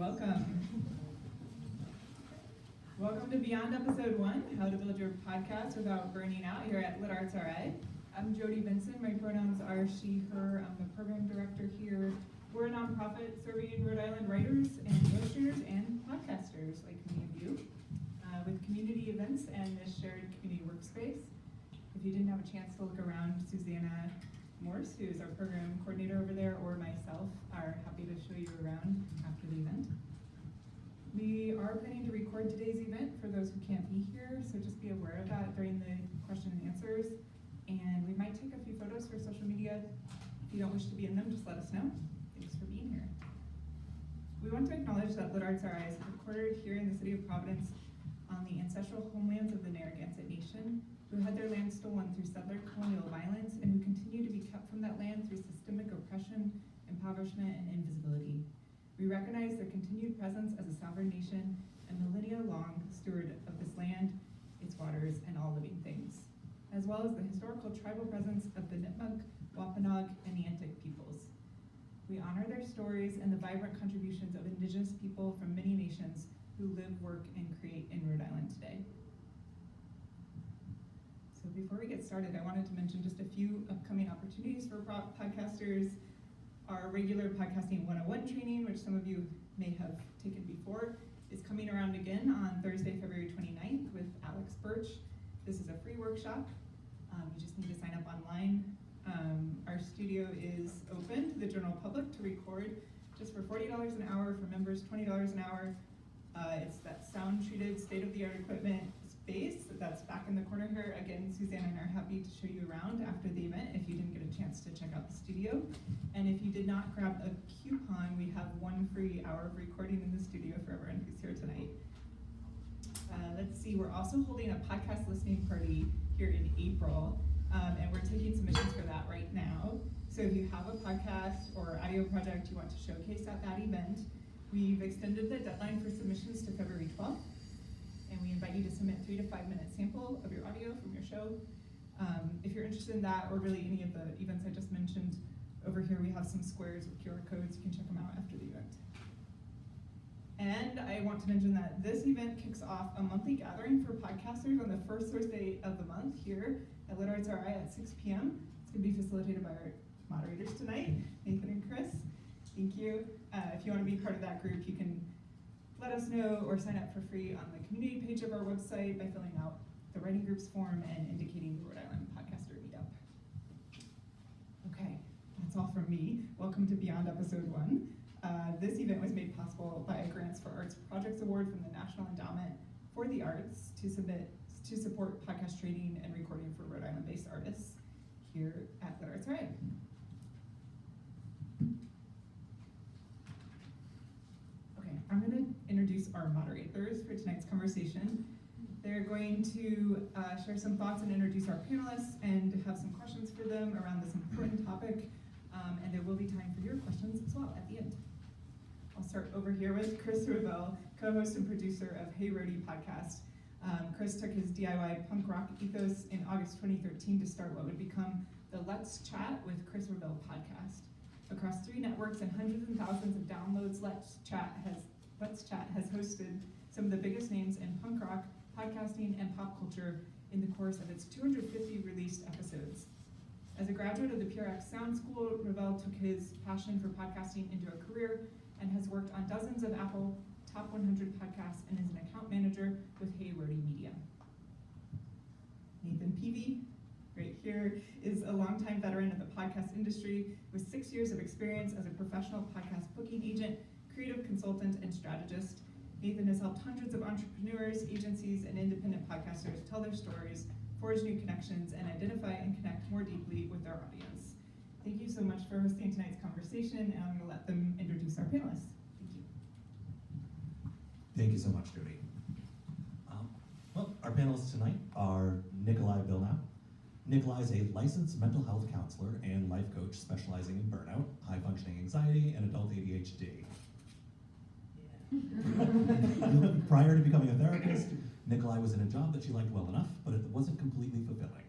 welcome. Welcome to Beyond Episode 1, How to Build Your Podcast Without Burning Out here at LitArts RI. I'm Jody Vinson. My pronouns are she, her. I'm the program director here. We're a nonprofit serving Rhode Island writers and illustrators and podcasters, like many of you, with community events and this shared community workspace. If you didn't have a chance to look around, Susanna Morse, who is our program coordinator over there, or myself are happy to show you around after the event. We are planning to record today's event for those who can't be here, so just be aware of that during the question and answers. And we might take a few photos for social media. If you don't wish to be in them, just let us know. Thanks for being here. We want to acknowledge that LitArts RI is headquartered here in the city of Providence on the ancestral homelands of the Narragansett Nation, who had their land stolen through settler colonial violence and who continue to be kept from that land through systemic oppression, impoverishment, and invisibility. We recognize their continued presence as a sovereign nation and millennia-long steward of this land, its waters, and all living things, as well as the historical tribal presence of the Nipmuc, Wampanoag, and Neantic peoples. We honor their stories and the vibrant contributions of Indigenous people from many nations who live, work, and create in Rhode Island today. So before we get started, I wanted to mention just a few upcoming opportunities for podcasters. Our regular Podcasting 101 training, which some of you may have taken before, is coming around again on Thursday, February 29th with Alex Birch. This is a free workshop. You just need to sign up online. Our studio is open to the general public to record just for $40 an hour, for members $20 an hour. It's that sound-treated, state-of-the-art equipment space that's back in the corner here. Again, Susanna and I are happy to show you around after the event if you didn't get a chance to check out the studio. And if you did not grab a coupon, we have one free hour of recording in the studio for everyone who's here tonight. Let's see, we're also holding a podcast listening party here in April, and we're taking submissions for that right now. So if you have a podcast or audio project you want to showcase at that event, we've extended the deadline for submissions to February 12th, and we invite you to submit 3 to 5 minute sample of your audio from your show. If you're interested in that, or really any of the events I just mentioned, over here we have some squares with QR codes. You can check them out after the event. And I want to mention that this event kicks off a monthly gathering for podcasters on the first Thursday of the month here at LitArts RI at 6 p.m. It's going to be facilitated by our moderators tonight, Nathan and Chris. Thank you. If you want to be part of that group, you can let us know or sign up for free on the community page of our website by filling out the writing groups form and indicating the Rhode Island Podcaster Meetup. Okay, that's all from me. Welcome to Beyond Episode 1. This event was made possible by a Grants for Arts Projects Award from the National Endowment for the Arts to support podcast training and recording for Rhode Island-based artists here at LitArts RI. I'm going to introduce our moderators for tonight's conversation. They're going to share some thoughts and introduce our panelists and have some questions for them around this important topic. And there will be time for your questions as well at the end. I'll start over here with Chris Revill, co-host and producer of Hey Roadie podcast. Chris took his DIY punk rock ethos in August 2013 to start what would become the Let's Chat with Chris Revill podcast. Across 3 networks and hundreds and thousands of downloads, Let's Chat has hosted some of the biggest names in punk rock, podcasting, and pop culture in the course of its 250 released episodes. As a graduate of the PRX Sound School, Revill took his passion for podcasting into a career and has worked on dozens of Apple Top 100 podcasts and is an account manager with Hey Roadie Media. Nathan Peavey, right here, is a longtime veteran of the podcast industry with 6 years of experience as a professional podcast booking agent, creative consultant, and strategist. Nathan has helped hundreds of entrepreneurs, agencies, and independent podcasters tell their stories, forge new connections, and identify and connect more deeply with their audience. Thank you so much for hosting tonight's conversation, and I'm going to let them introduce our panelists. Thank you. Thank you so much, Jody. Well, our panelists tonight are Nikolai Blinow. Nikolai is a licensed mental health counselor and life coach specializing in burnout, high-functioning anxiety, and adult ADHD. Prior to becoming a therapist, Nikolai was in a job that she liked well enough, but it wasn't completely fulfilling.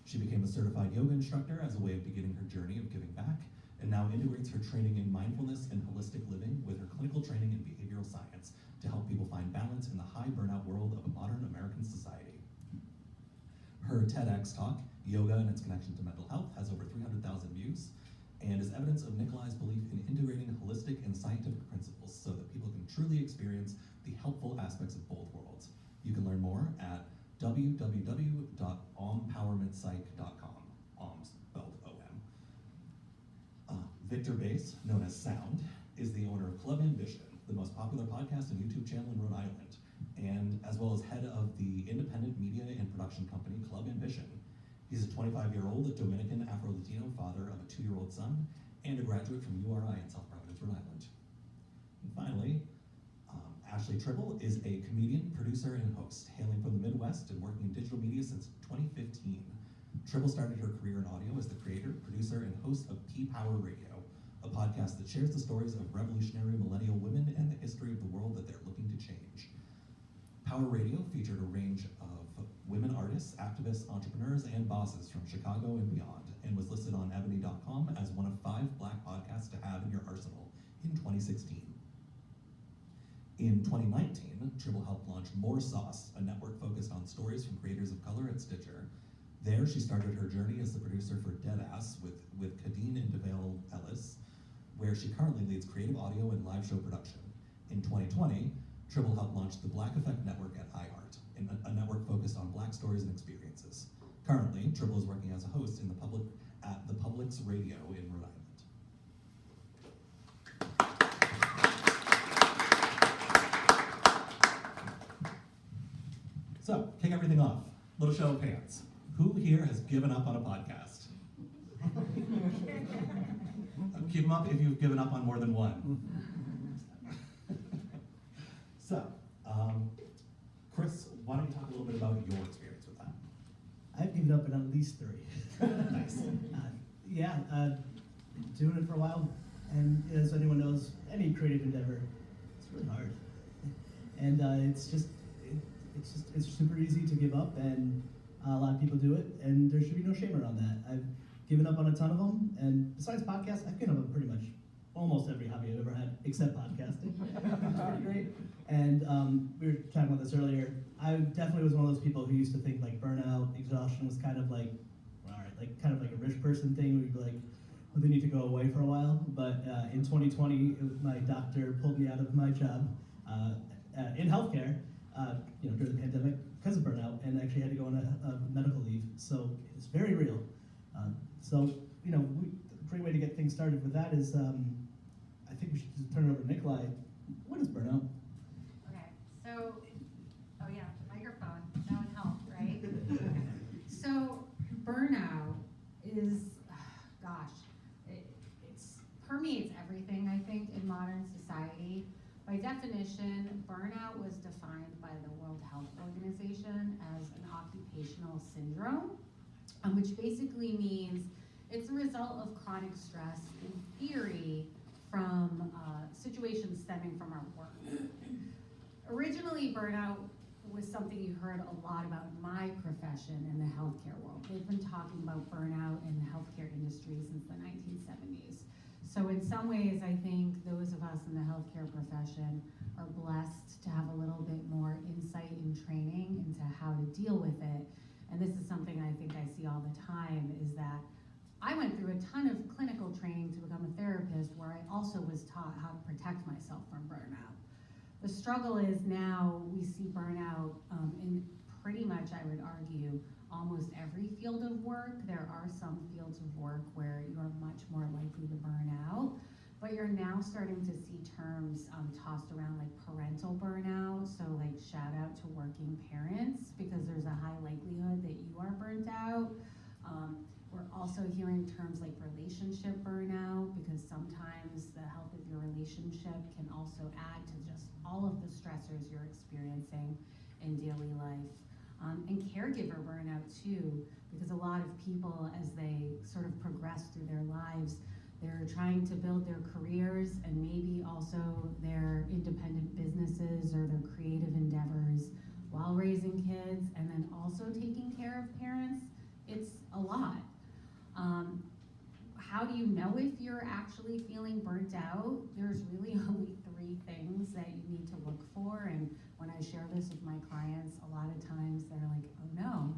She became a certified yoga instructor as a way of beginning her journey of giving back and now integrates her training in mindfulness and holistic living with her clinical training in behavioral science to help people find balance in the high burnout world of a modern American society. Her TEDx talk, Yoga and Its Connection to Mental Health, has over 300,000 views and is evidence of Nikolai's belief in integrating holistic and scientific principles so that people can truly experience the helpful aspects of both worlds. You can learn more at www.ompowermentpsych.com. Om spelled O-M. Victor Baez, known as Sound, is the owner of Club Ambition, the most popular podcast and YouTube channel in Rhode Island, and as well as head of the independent media and production company Club Ambition. He's a 25-year-old Dominican Afro-Latino father of a 2-year-old son and a graduate from URI in South Providence, Rhode Island. And finally, Ashley Tribble is a comedian, producer, and host, hailing from the Midwest and working in digital media since 2015. Tribble started her career in audio as the creator, producer, and host of P-Power Radio, a podcast that shares the stories of revolutionary millennial women and the history of the world that they're looking to change. Power Radio featured a range of women artists, activists, entrepreneurs, and bosses from Chicago and beyond, and was listed on ebony.com as one of 5 Black podcasts to have in your arsenal in 2016. In 2019, Tribble helped launch More Sauce, a network focused on stories from creators of color at Stitcher. There, she started her journey as the producer for Deadass with Kadeen and DeVale Ellis, where she currently leads creative audio and live show production. In 2020, Tribble helped launch the Black Effect Network at iHeart, a network focused on Black stories and experiences. Currently, Tribble is working as a host at the Public's Radio in Rhode Island. So, kick everything off. Little show of hands. Who here has given up on a podcast? Keep them up if you've given up on more than one. So, Chris, why don't you talk a little bit about your experience with that? I've given up on at least 3. Nice. Doing it for a while, and as anyone knows, any creative endeavor, it's really hard. And it's super easy to give up, and a lot of people do it, and there should be no shame around that. I've given up on a ton of them, and besides podcasts, I've given up on pretty much almost every hobby I've ever had, except podcasting. It's pretty great. And we were talking about this earlier. I definitely was one of those people who used to think like burnout, exhaustion was kind of like, all right, like kind of like a rich person thing. We'd be like, well, they need to go away for a while. But in 2020, my doctor pulled me out of my job in healthcare, during the pandemic because of burnout, and actually had to go on a medical leave. So it's very real. The great way to get things started with that is, I think we should just turn it over to Nikolai. What is burnout? Okay, so, oh yeah, the microphone, that would help, right? So, burnout is, it permeates everything, I think, in modern society. By definition, burnout was defined by the World Health Organization as an occupational syndrome, which basically means it's a result of chronic stress, in theory, from situations stemming from our work. Originally, burnout was something you heard a lot about in my profession in the healthcare world. They've been talking about burnout in the healthcare industry since the 1970s. So in some ways, I think those of us in the healthcare profession are blessed to have a little bit more insight and training into how to deal with it. And this is something I think I see all the time, is that I went through a ton of clinical training to become a therapist, where I also was taught how to protect myself from burnout. The struggle is now we see burnout in pretty much, I would argue, almost every field of work. There are some fields of work where you are much more likely to burn out, but you're now starting to see terms tossed around like parental burnout. So like shout out to working parents, because there's a high likelihood that you are burnt out. We're also hearing terms like relationship burnout, because sometimes the health of your relationship can also add to just all of the stressors you're experiencing in daily life. And caregiver burnout too, because a lot of people, as they sort of progress through their lives, they're trying to build their careers and maybe also their independent businesses or their creative endeavors while raising kids, and then also taking care of parents. It's a lot. how do you know if you're actually feeling burnt out? There's really only 3 things that you need to look for. And when I share this with my clients, a lot of times they're like, oh no,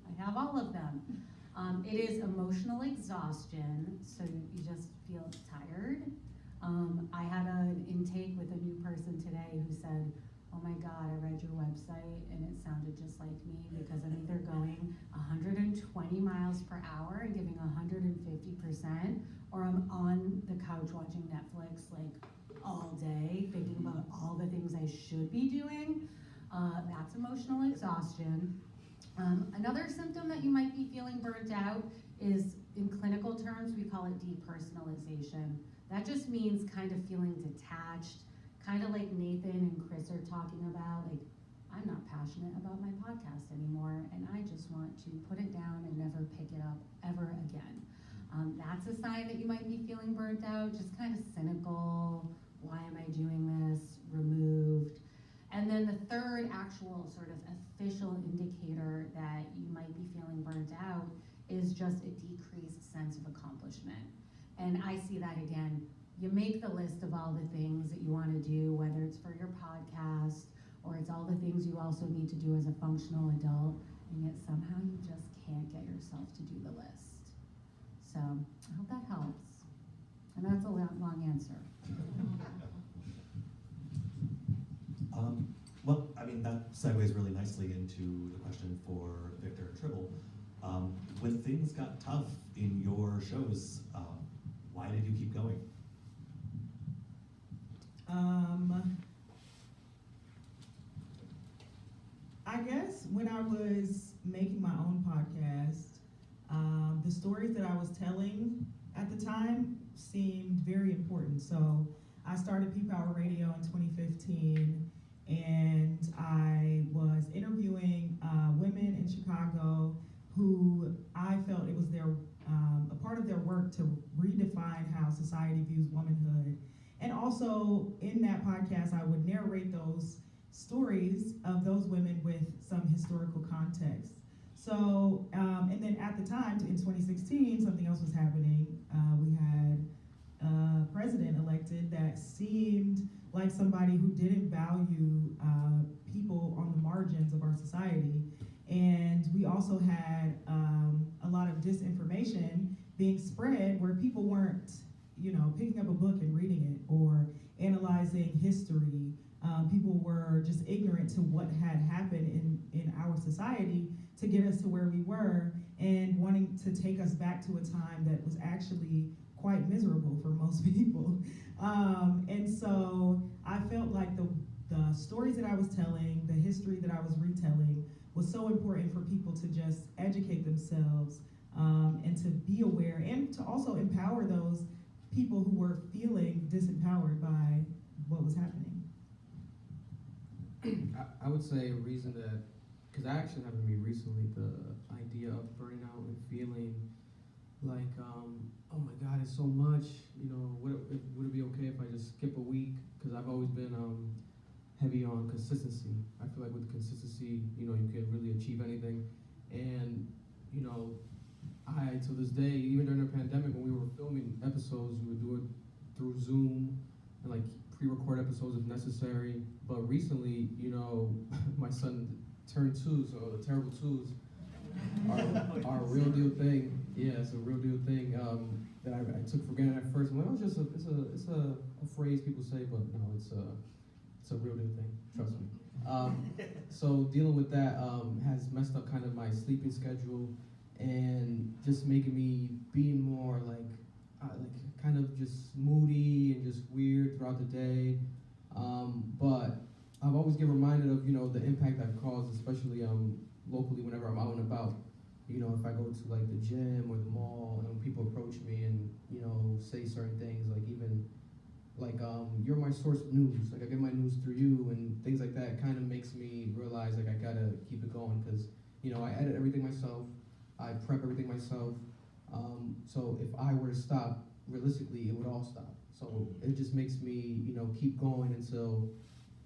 I have all of them. It is emotional exhaustion, so you just feel tired. I had an intake with a new person today who said, oh my God, I read your website and it sounded just like me because I'm either going 120 miles per hour and giving 150%, or I'm on the couch watching Netflix like all day, thinking about all the things I should be doing. That's emotional exhaustion. Another symptom that you might be feeling burnt out is, in clinical terms, we call it depersonalization. That just means kind of feeling detached, kind of like Nathan and Chris are talking about, like, I'm not passionate about my podcast anymore, and I just want to put it down and never pick it up ever again. That's a sign that you might be feeling burnt out, just kind of cynical, why am I doing this, removed. And then the third actual sort of official indicator that you might be feeling burnt out is just a decreased sense of accomplishment. And I see that again. You make the list of all the things that you want to do, whether it's for your podcast or it's all the things you also need to do as a functional adult, and yet somehow you just can't get yourself to do the list. So I hope that helps. And that's a long answer. Well, I mean, that segues really nicely into the question for Victor and Tribble. When things got tough in your shows, why did you keep going? I guess when I was making my own podcast, the stories that I was telling at the time seemed very important. So I started P-Power Radio in 2015, and I was interviewing women in Chicago who I felt it was a part of their work to redefine how society views womanhood. And also in that podcast, I would narrate those stories of those women with some historical context. So, and then at the time, in 2016, something else was happening. We had a president elected that seemed like somebody who didn't value people on the margins of our society. And we also had a lot of disinformation being spread where people weren't, picking up a book and reading it or analyzing history. People were just ignorant to what had happened in our society to get us to where we were, and wanting to take us back to a time that was actually quite miserable for most people. And so I felt like the stories that I was telling, the history that I was retelling, was so important for people to just educate themselves and to be aware, and to also empower those people who were feeling disempowered by what was happening. I would say a reason that, because I actually happened to me recently, the idea of burnout and feeling like, oh my God, it's so much, would it be okay if I just skip a week? Because I've always been heavy on consistency. I feel like with consistency, you can really achieve anything. And, I, to this day, even during the pandemic, when we were filming episodes, we would do it through Zoom and like pre-record episodes if necessary. But recently, my son turned 2, so the terrible twos are a real deal thing. Yeah, it's a real deal thing that I took for granted at first. I'm like, oh, it's a phrase people say, but no, it's a real deal thing. Trust me. So dealing with that has messed up kind of my sleeping schedule, and just making me being more like kind of just moody and just weird throughout the day. But I've always get reminded of the impact I've caused, especially locally whenever I'm out and about. If I go to like the gym or the mall and people approach me and say certain things, like even like you're my source of news, like I get my news through you and things like that. It kind of makes me realize like I gotta keep it going, because I edit everything myself, I prep everything myself. So if I were to stop, realistically, it would all stop. So it just makes me keep going until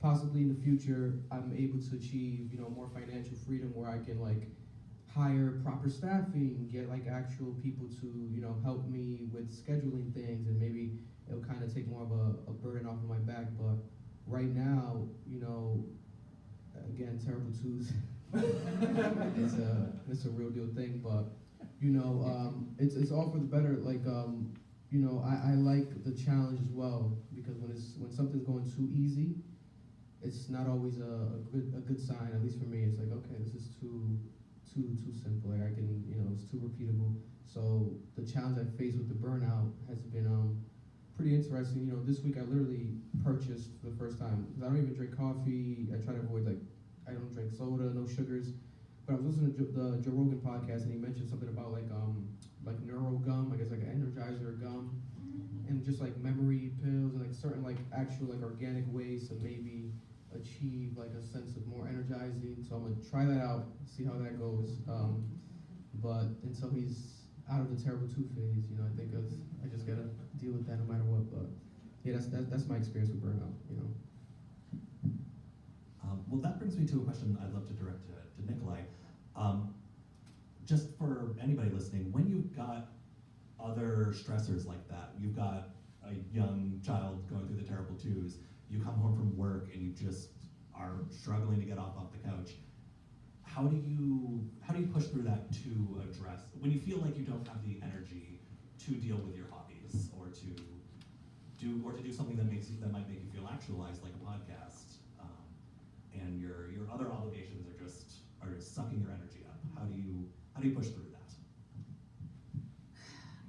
possibly in the future I'm able to achieve more financial freedom, where I can like hire proper staffing, get like actual people to, you know, help me with scheduling things, and maybe it'll kind of take more of a burden off of my back. But right now, you know, again, terrible twos. it's a real deal thing, but you know, it's all for the better. Like, you know, I like the challenge as well, because when something's going too easy, it's not always a good sign. At least for me, it's like, okay, this is too simple. Like I can, you know, it's too repeatable. So the challenge I faced with the burnout has been pretty interesting. You know, this week I literally purchased for the first time, because I don't even drink coffee. I try to avoid, like, I don't drink soda, no sugars. But I was listening to the Joe Rogan podcast, and he mentioned something about like neuro gum, I guess like an energizer gum, and just like memory pills, and like certain like actual like organic ways to maybe achieve like a sense of more energizing. So I'm gonna try that out, see how that goes. But until he's out of the terrible tooth phase, you know, I think I just gotta deal with that no matter what. But yeah, that's my experience with burnout, you know. Well, that brings me to a question I'd love to direct to Nikolai. Just for anybody listening, when you've got other stressors like that, you've got a young child going through the terrible twos, you come home from work and you just are struggling to get off the couch, how do you push through that to address, when you feel like you don't have the energy to deal with your hobbies, or to do something that might make you feel actualized, like a podcast, and your other obligations are just sucking your energy up? How do you push through that?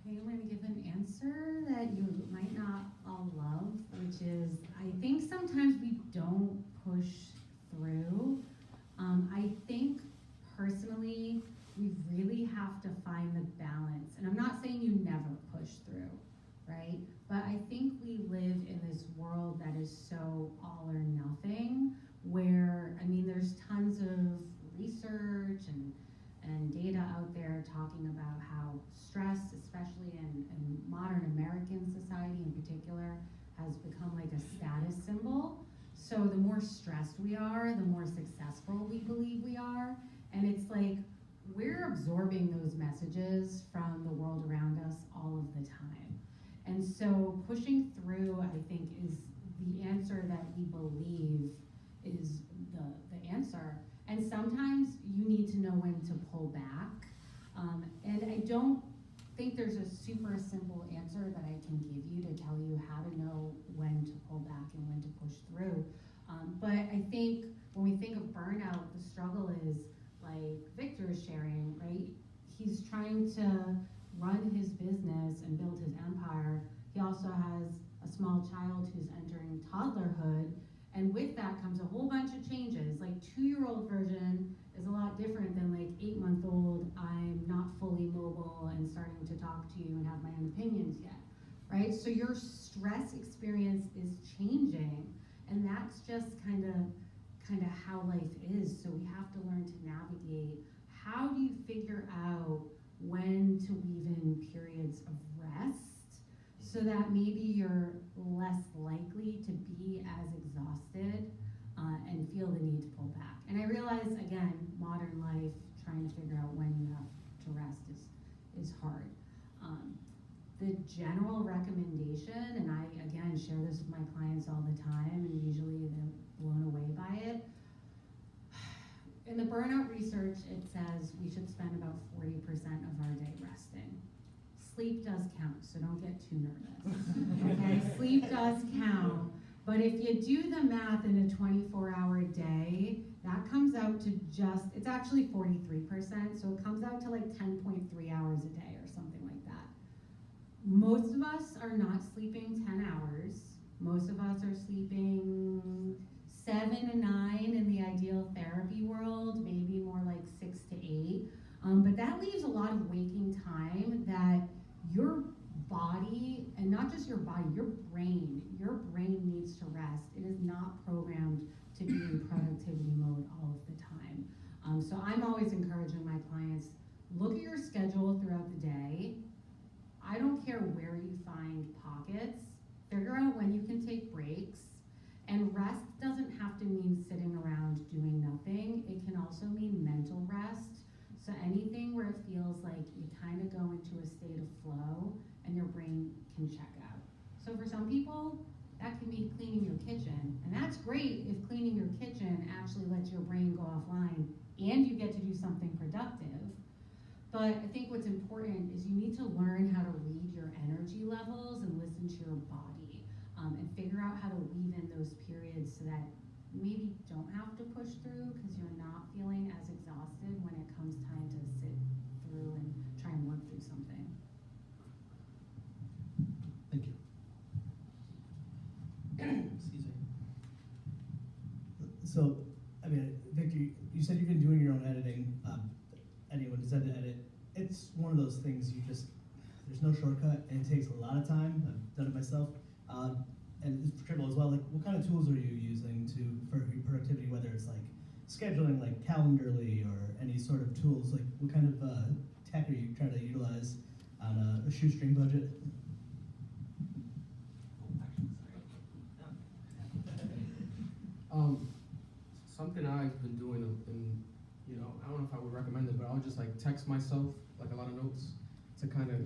Okay, I'm going to give an answer that you might not all love, which is I think sometimes we don't push through. I think personally we really have to find the balance. And I'm not saying you never push through, right? But I think we live in this world that is so all or nothing, where, I mean, there's tons of research and data out there talking about how stress, especially in modern American society in particular, has become like a status symbol. So the more stressed we are, the more successful we believe we are. And it's like we're absorbing those messages from the world around us all of the time. And so pushing through, I think, is the answer that we believe is the answer. And sometimes you need to know when to pull back. And I don't think there's a super simple answer that I can give you to tell you how to know when to pull back and when to push through. But I think when we think of burnout, the struggle is, like Victor is sharing, right? He's trying to run his business and build his empire. He also has a small child who's entering toddlerhood. And with that comes a whole bunch of changes. Like 2-year-old version is a lot different than like 8-month-old, I'm not fully mobile and starting to talk to you and have my own opinions yet, right? So your stress experience is changing, and that's just kind of how life is. So we have to learn to navigate. How do you figure out when to weave in periods of rest, so that maybe you're less likely to be as exhausted and feel the need to pull back? And I realize, again, modern life, trying to figure out when you have to rest is hard. The general recommendation, and I, again, share this with my clients all the time, and usually they're blown away by it. In the burnout research, it says we should spend about 40% of our day resting. Sleep does count, so don't get too nervous. Okay, sleep does count, but if you do the math in a 24-hour day, that comes out to it's actually 43%, so it comes out to like 10.3 hours a day or something like that. Most of us are not sleeping 10 hours. Most of us are sleeping 7 to 9 in the ideal therapy world, maybe more like 6 to 8. But that leaves a lot of waking time that your body, and not just your body, your brain needs to rest. It is not programmed to be in productivity mode all of the time. So I'm always encouraging my clients, look at your schedule throughout the day. I don't care where you find pockets, figure out when you can take breaks. And rest doesn't have to mean sitting around doing nothing. It can also mean mental rest. So anything where it feels like you kind of go into a state of flow and your brain can check out. So for some people, that can be cleaning your kitchen. And that's great if cleaning your kitchen actually lets your brain go offline and you get to do something productive. But I think what's important is you need to learn how to read your energy levels and listen to your body, and figure out how to weave in those periods so that you maybe don't have to push through because you're not feeling as exhausted when it comes time to sit through and try and work through something. Thank you. Excuse me. So, I mean, Victor, you said you've been doing your own editing. Anyone who's had to edit, it's one of those things there's no shortcut, and it takes a lot of time. I've done it myself. And for Tribble as well, like, what kind of tools are you using for your productivity, whether it's like scheduling, like Calendarly, or any sort of tools? Like, what kind of tech are you trying to utilize on a shoestring budget? Something I've been doing, and I don't know if I would recommend it, but I'll just like text myself like a lot of notes to kind of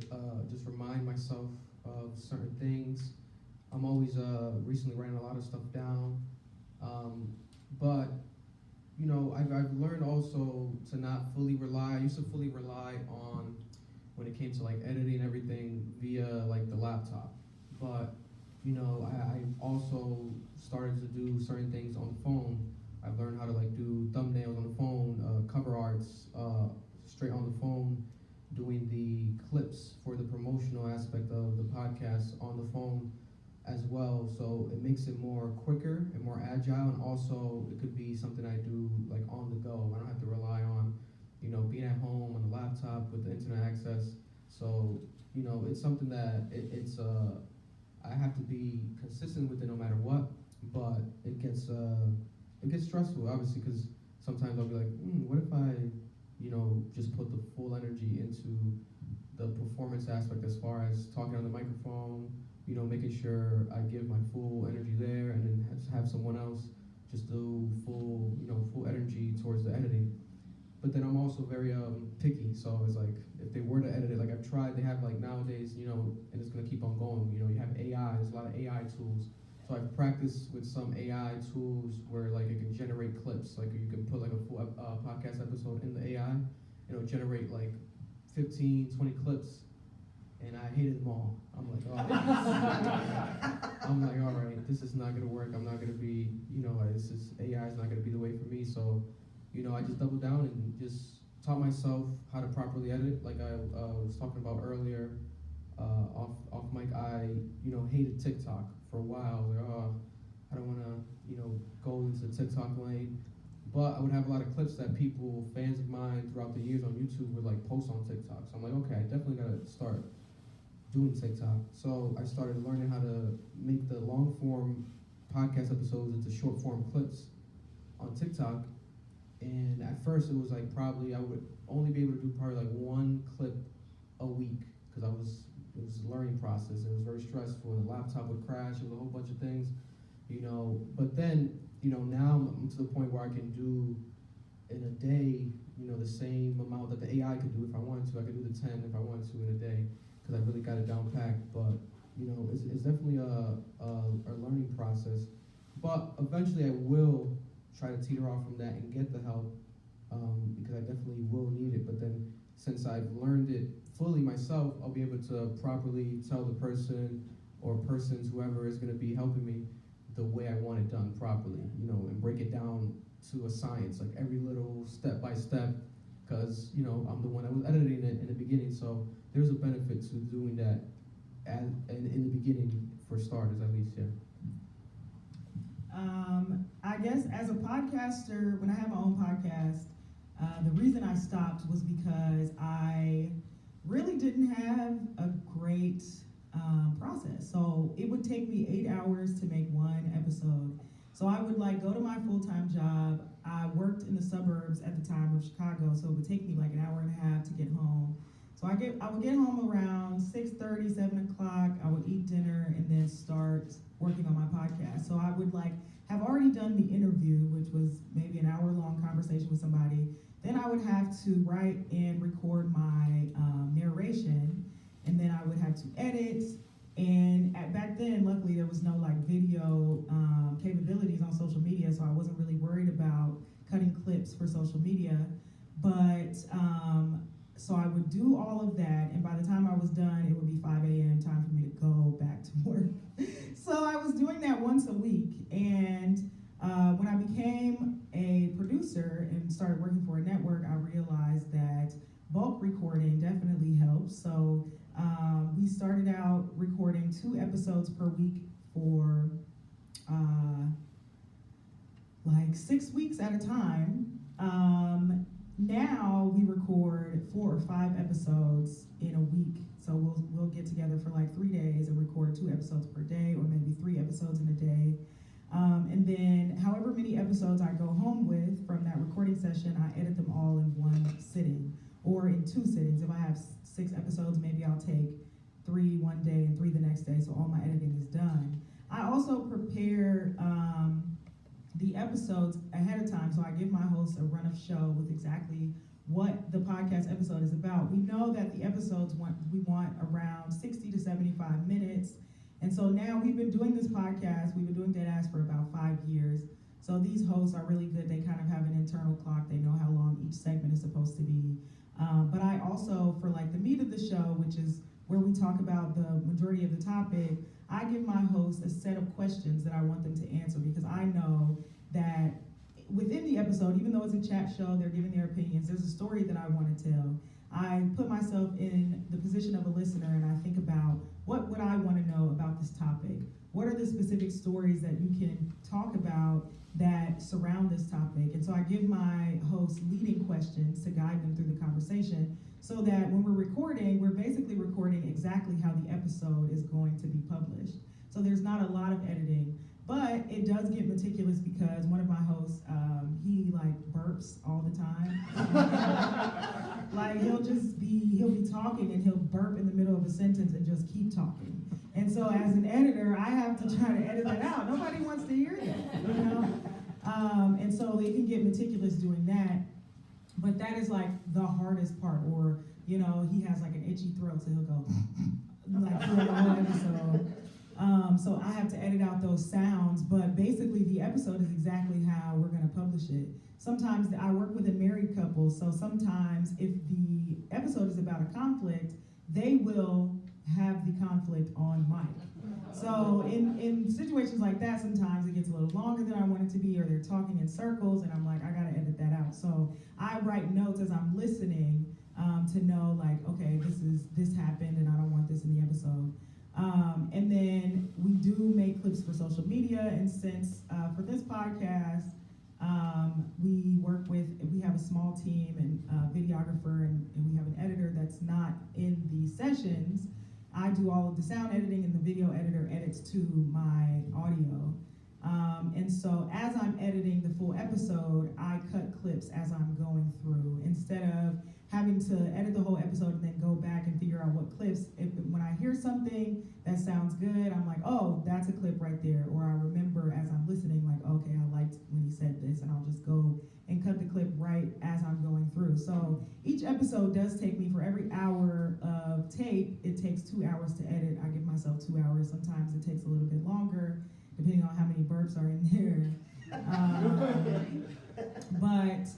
just remind myself of certain things. I'm always recently writing a lot of stuff down, but I've learned also to not fully rely. I used to fully rely on, when it came to like editing everything via like the laptop, but I also started to do certain things on the phone. I've learned how to like do thumbnails on the phone, cover arts straight on the phone, doing the clips for the promotional aspect of the podcast on the phone as well. So it makes it more quicker and more agile, and also it could be something I do like on the go. I don't have to rely on being at home on the laptop with the internet access. So it's something that I have to be consistent with it no matter what, but it gets stressful, obviously, because sometimes I'll be like, what if I, just put the full energy into the performance aspect as far as talking on the microphone, making sure I give my full energy there, and then have someone else just do full energy towards the editing. But then I'm also very picky, so it's like, if they were to edit it, like I've tried, they have like nowadays, and it's gonna keep on going, you have AI, there's a lot of AI tools. So I've practiced with some AI tools where like it can generate clips, like you can put like a full podcast episode in the AI, and it'll generate like 15, 20 clips, and I hated them all. I'm like, all right, this is not gonna work. I'm not gonna be, AI is not gonna be the way for me. So, I just doubled down and just taught myself how to properly edit. Like I was talking about earlier, off mic, I hated TikTok for a while. I was like, I don't wanna go into TikTok lane. But I would have a lot of clips that fans of mine throughout the years on YouTube would like post on TikTok. So I'm like, okay, I definitely gotta start doing TikTok. So I started learning how to make the long form podcast episodes into short form clips on TikTok. And at first it was like I would only be able to do probably like one clip a week, because it was a learning process. It was very stressful, and the laptop would crash. It was a whole bunch of things, But then, now I'm to the point where I can do in a day, the same amount that the AI could do if I wanted to. I could do the 10 if I wanted to in a day, because I really got it down packed. But it's definitely a learning process. But eventually, I will try to teeter off from that and get the help, because I definitely will need it. But then, since I've learned it fully myself, I'll be able to properly tell the person or persons, whoever is going to be helping me, the way I want it done properly, and break it down to a science, like every little step by step, because, I'm the one that was editing it in the beginning, so there's a benefit to doing that in the beginning, for starters at least, yeah. I guess as a podcaster, when I have my own podcast, the reason I stopped was because I really didn't have a great process. So it would take me 8 hours to make one episode. So I would go to my full-time job. I worked in the suburbs at the time of Chicago, so it would take me like an hour and a half to get home. So I would get home around 6:30, 7 o'clock. I would eat dinner and then start working on my podcast. So I would have already done the interview, which was maybe an hour-long conversation with somebody. Then I would have to write and record my narration, and then I would have to edit. And back then, luckily, there was no like video capabilities on social media, so I wasn't really worried about cutting clips for social media. But so I would do all of that, and by the time I was done, it would be 5 a.m., time for me to go back to work. So I was doing that once a week, and when I became a producer and started working for a network, I realized that bulk recording definitely helps. So we started out recording 2 episodes per week for like 6 weeks at a time. Now we record 4 or 5 episodes in a week. So we'll get together for like 3 days and record 2 episodes per day, or maybe 3 episodes in a day. And then however many episodes I go home with from that recording session, I edit them all in 1 sitting or in 2 sittings. If I have 6 episodes, maybe I'll take 3 one day and 3 the next day, so all my editing is done. I also prepare the episodes ahead of time, so I give my hosts a run of show with exactly what the podcast episode is about. We know that the episodes we want around 60 to 75 minutes. And so now we've been doing this podcast, we've been doing Deadass for about 5 years. So these hosts are really good. They kind of have an internal clock. They know how long each segment is supposed to be. But I also, for like the meat of the show, which is where we talk about the majority of the topic, I give my hosts a set of questions that I want them to answer, because I know that within the episode, even though it's a chat show, they're giving their opinions, there's a story that I want to tell. I put myself in the position of a listener, and I think about, what would I want to know about this topic? What are the specific stories that you can talk about that surround this topic? And so I give my hosts leading questions to guide them through the conversation, so that when we're recording, we're basically recording exactly how the episode is going to be published. So there's not a lot of editing, but it does get meticulous, because one of my hosts, he like burps all the time. Like he'll be talking and he'll burp in the middle of a sentence and just keep talking. And so as an editor, I have to try to edit that out. Nobody wants to hear that, you know? And so it can get meticulous doing that. But that is like the hardest part. Or, you know, he has like an itchy throat, so he'll go like throughout the whole episode. So I have to edit out those sounds, but basically the episode is exactly how we're gonna publish it. Sometimes I work with a married couple, so sometimes if the episode is about a conflict, they will have the conflict on mic. So in situations like that, sometimes it gets a little longer than I want it to be, or they're talking in circles, and I'm like, I gotta edit that out. So I write notes as I'm listening to know, like, okay, this happened, and I don't want this in the episode. And then we do make clips for social media, and since for this podcast, we have a small team and videographer, and we have an editor that's not in the sessions. I do all of the sound editing, and the video editor edits to my audio. And so as I'm editing the full episode, I cut clips as I'm going through, instead of having to edit the whole episode and then go back and figure out what clips. When I hear something that sounds good, I'm like, oh, that's a clip right there. Or I remember as I'm listening, like, okay, I liked when he said this, and I'll just go and cut the clip right as I'm going through. So each episode does take me, for every hour of tape, it takes 2 hours to edit. I give myself 2 hours. Sometimes it takes a little bit longer, depending on how many burps are in there. But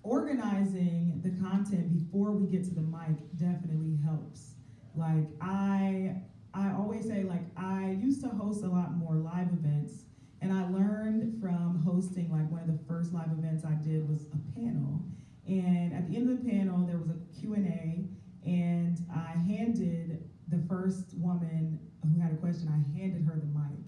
organizing the content before we get to the mic definitely helps. Like I always say, like, I used to host a lot more live events, and I learned from hosting, like, one of the first live events I did was a panel. And at the end of the panel, there was a Q&A, and I handed the first woman who had a question, I handed her the mic.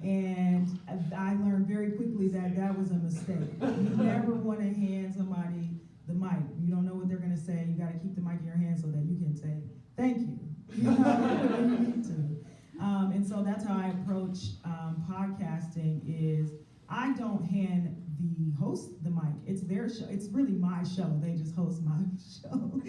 And I learned very quickly that that was a mistake. You never want to hand somebody the mic. You don't know what they're going to say. You got to keep the mic in your hand so that you can say, thank you. You know, when you need to. And so that's how I approach podcasting is I don't hand the host the mic. It's their show. It's really my show. They just host my show.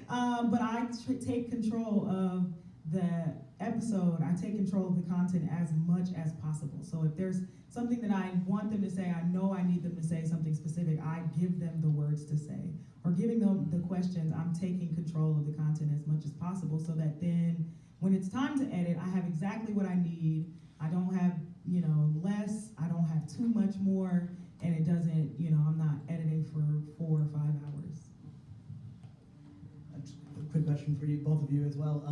But I take control of the episode, I take control of the content as much as possible. So if there's something that I want them to say, I know I need them to say something specific, I give them the words to say. Or giving them the questions, I'm taking control of the content as much as possible so that then when it's time to edit, I have exactly what I need. I don't have, less, I don't have too much more, and it doesn't, I'm not editing for 4 or 5 hours. Just a quick question for you, both of you as well.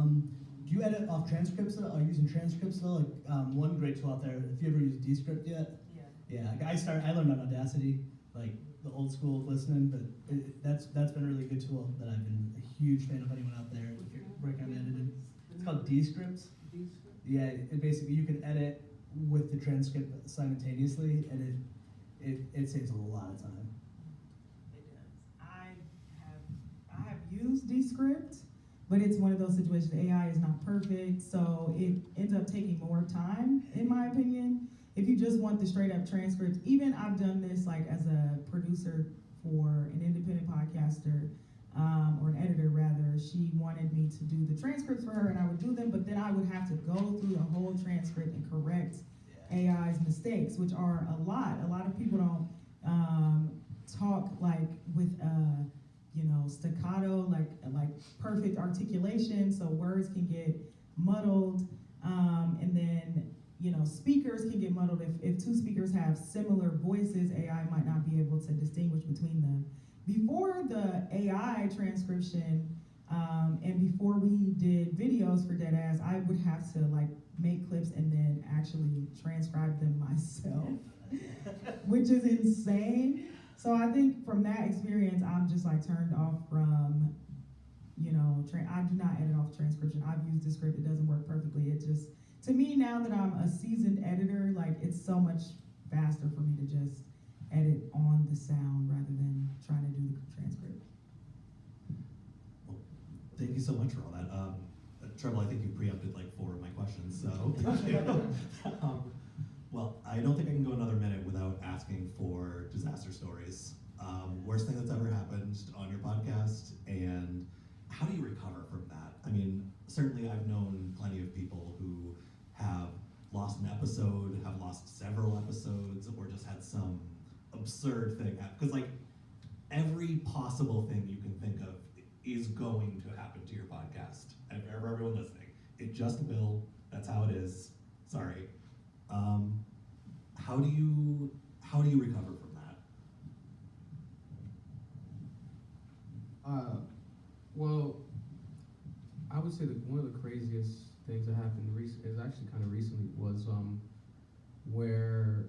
Do you edit off transcripts? Are you using transcripts though? Like one great tool out there. If you ever used Descript yet? Yeah. Yeah. I learned on Audacity, like the old school listening, but that's been a really good tool that I've been a huge fan of. Anyone out there if you're working on editing? It's called Descript. Yeah. It basically you can edit with the transcript simultaneously, and it saves a lot of time. It does. I have used Descript, but it's one of those situations. AI is not perfect, so it ends up taking more time, in my opinion. If you just want the straight up transcript, even I've done this like as a producer for an independent podcaster, or an editor rather. She wanted me to do the transcripts for her, and I would do them, but then I would have to go through the whole transcript and correct AI's mistakes, which are a lot. A lot of people don't talk like with staccato, like perfect articulation, so words can get muddled, and then speakers can get muddled. If two speakers have similar voices, AI might not be able to distinguish between them. Before the AI transcription, and before we did videos for Deadass, I would have to like make clips and then actually transcribe them myself, which is insane. So I think from that experience, I'm just like turned off from, I do not edit off transcription. I've used Descript, it doesn't work perfectly. It just, to me now that I'm a seasoned editor, like it's so much faster for me to just edit on the sound rather than trying to do the transcript. Well, thank you so much for all that. Tribble, I think you preempted like 4 of my questions, so thank you. Well, I don't think I can go another minute without asking for disaster stories. Worst thing that's ever happened on your podcast, and how do you recover from that? I mean, certainly I've known plenty of people who have lost an episode, have lost several episodes, or just had some absurd thing happen. Because like every possible thing you can think of is going to happen to your podcast. And for everyone listening, it just will. That's how it is. Sorry. How do you recover from that? Well, I would say that one of the craziest things that happened is actually kind of recently was where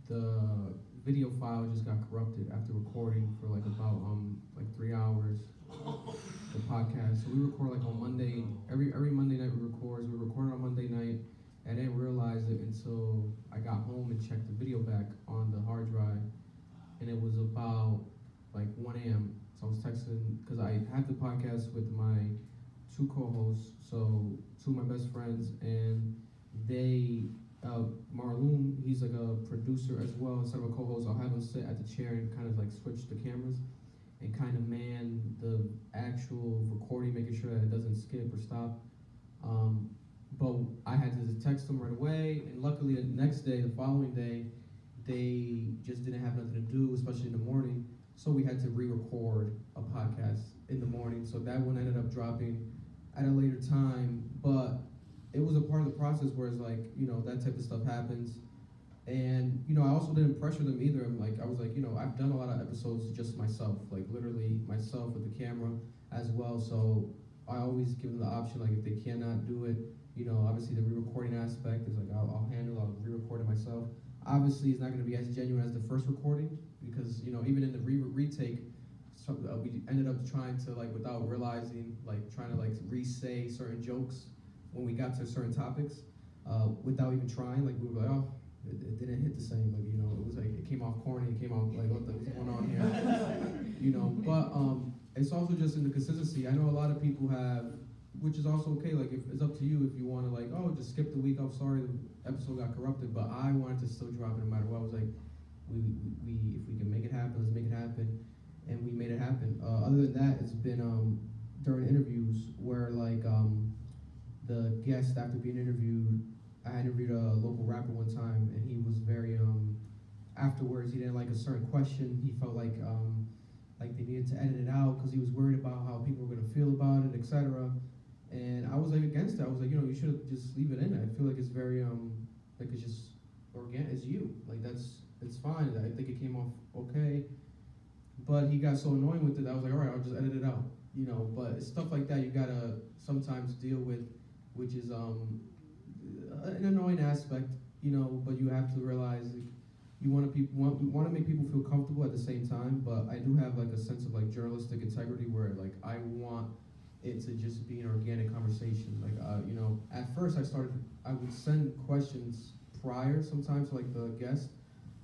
the video file just got corrupted after recording for like about 3 hours. The podcast. So we record like on Monday. Every Monday night we record. So we recorded on Monday night. I didn't realize it until I got home and checked the video back on the hard drive, and it was about like 1 a.m. So I was texting because I had the podcast with my 2 co-hosts, so 2 of my best friends, and they, Marloon, he's like a producer as well instead of a co-host. I'll have him sit at the chair and kind of like switch the cameras and kind of man the actual recording, making sure that it doesn't skip or stop. But I had to text them right away, and luckily the next day, the following day, they just didn't have nothing to do, especially in the morning, so we had to re-record a podcast in the morning, so that one ended up dropping at a later time, but it was a part of the process where it's like, that type of stuff happens, and, I also didn't pressure them either. I was like, I've done a lot of episodes just myself, like literally myself with the camera as well, so I always give them the option, like if they cannot do it, obviously the re-recording aspect is like, I'll re-record it myself. Obviously, it's not going to be as genuine as the first recording because, even in the retake, we ended up trying to, like, without realizing, like, trying to, like, re-say certain jokes when we got to certain topics, without even trying. Like, we were like, oh, it didn't hit the same. Like, it was like, it came off corny, it came off, like, what's going on here? But it's also just in the consistency. I know a lot of people have, which is also okay, like, it's up to you if you want to, like, oh, just skip the week, I'm sorry, the episode got corrupted, but I wanted to still drop it no matter what. I was like, we if we can make it happen, let's make it happen, and we made it happen. Other than that, it's been during interviews where, like, the guest after being interviewed. I interviewed a local rapper one time, and he was very afterwards he didn't like a certain question. He felt like they needed to edit it out because he was worried about how people were gonna feel about it, etc. And I was like against it. I was like, you should just leave it in. I feel like it's very like it's just organic. It's you. Like it's fine. I think it came off okay. But he got so annoying with it, I was like, all right, I'll just edit it out. But it's stuff like that you gotta sometimes deal with, which is an annoying aspect. But you have to realize like, you want to make people feel comfortable at the same time. But I do have like a sense of like journalistic integrity where like I want it to just be an organic conversation. Like at first I would send questions prior sometimes to like the guest,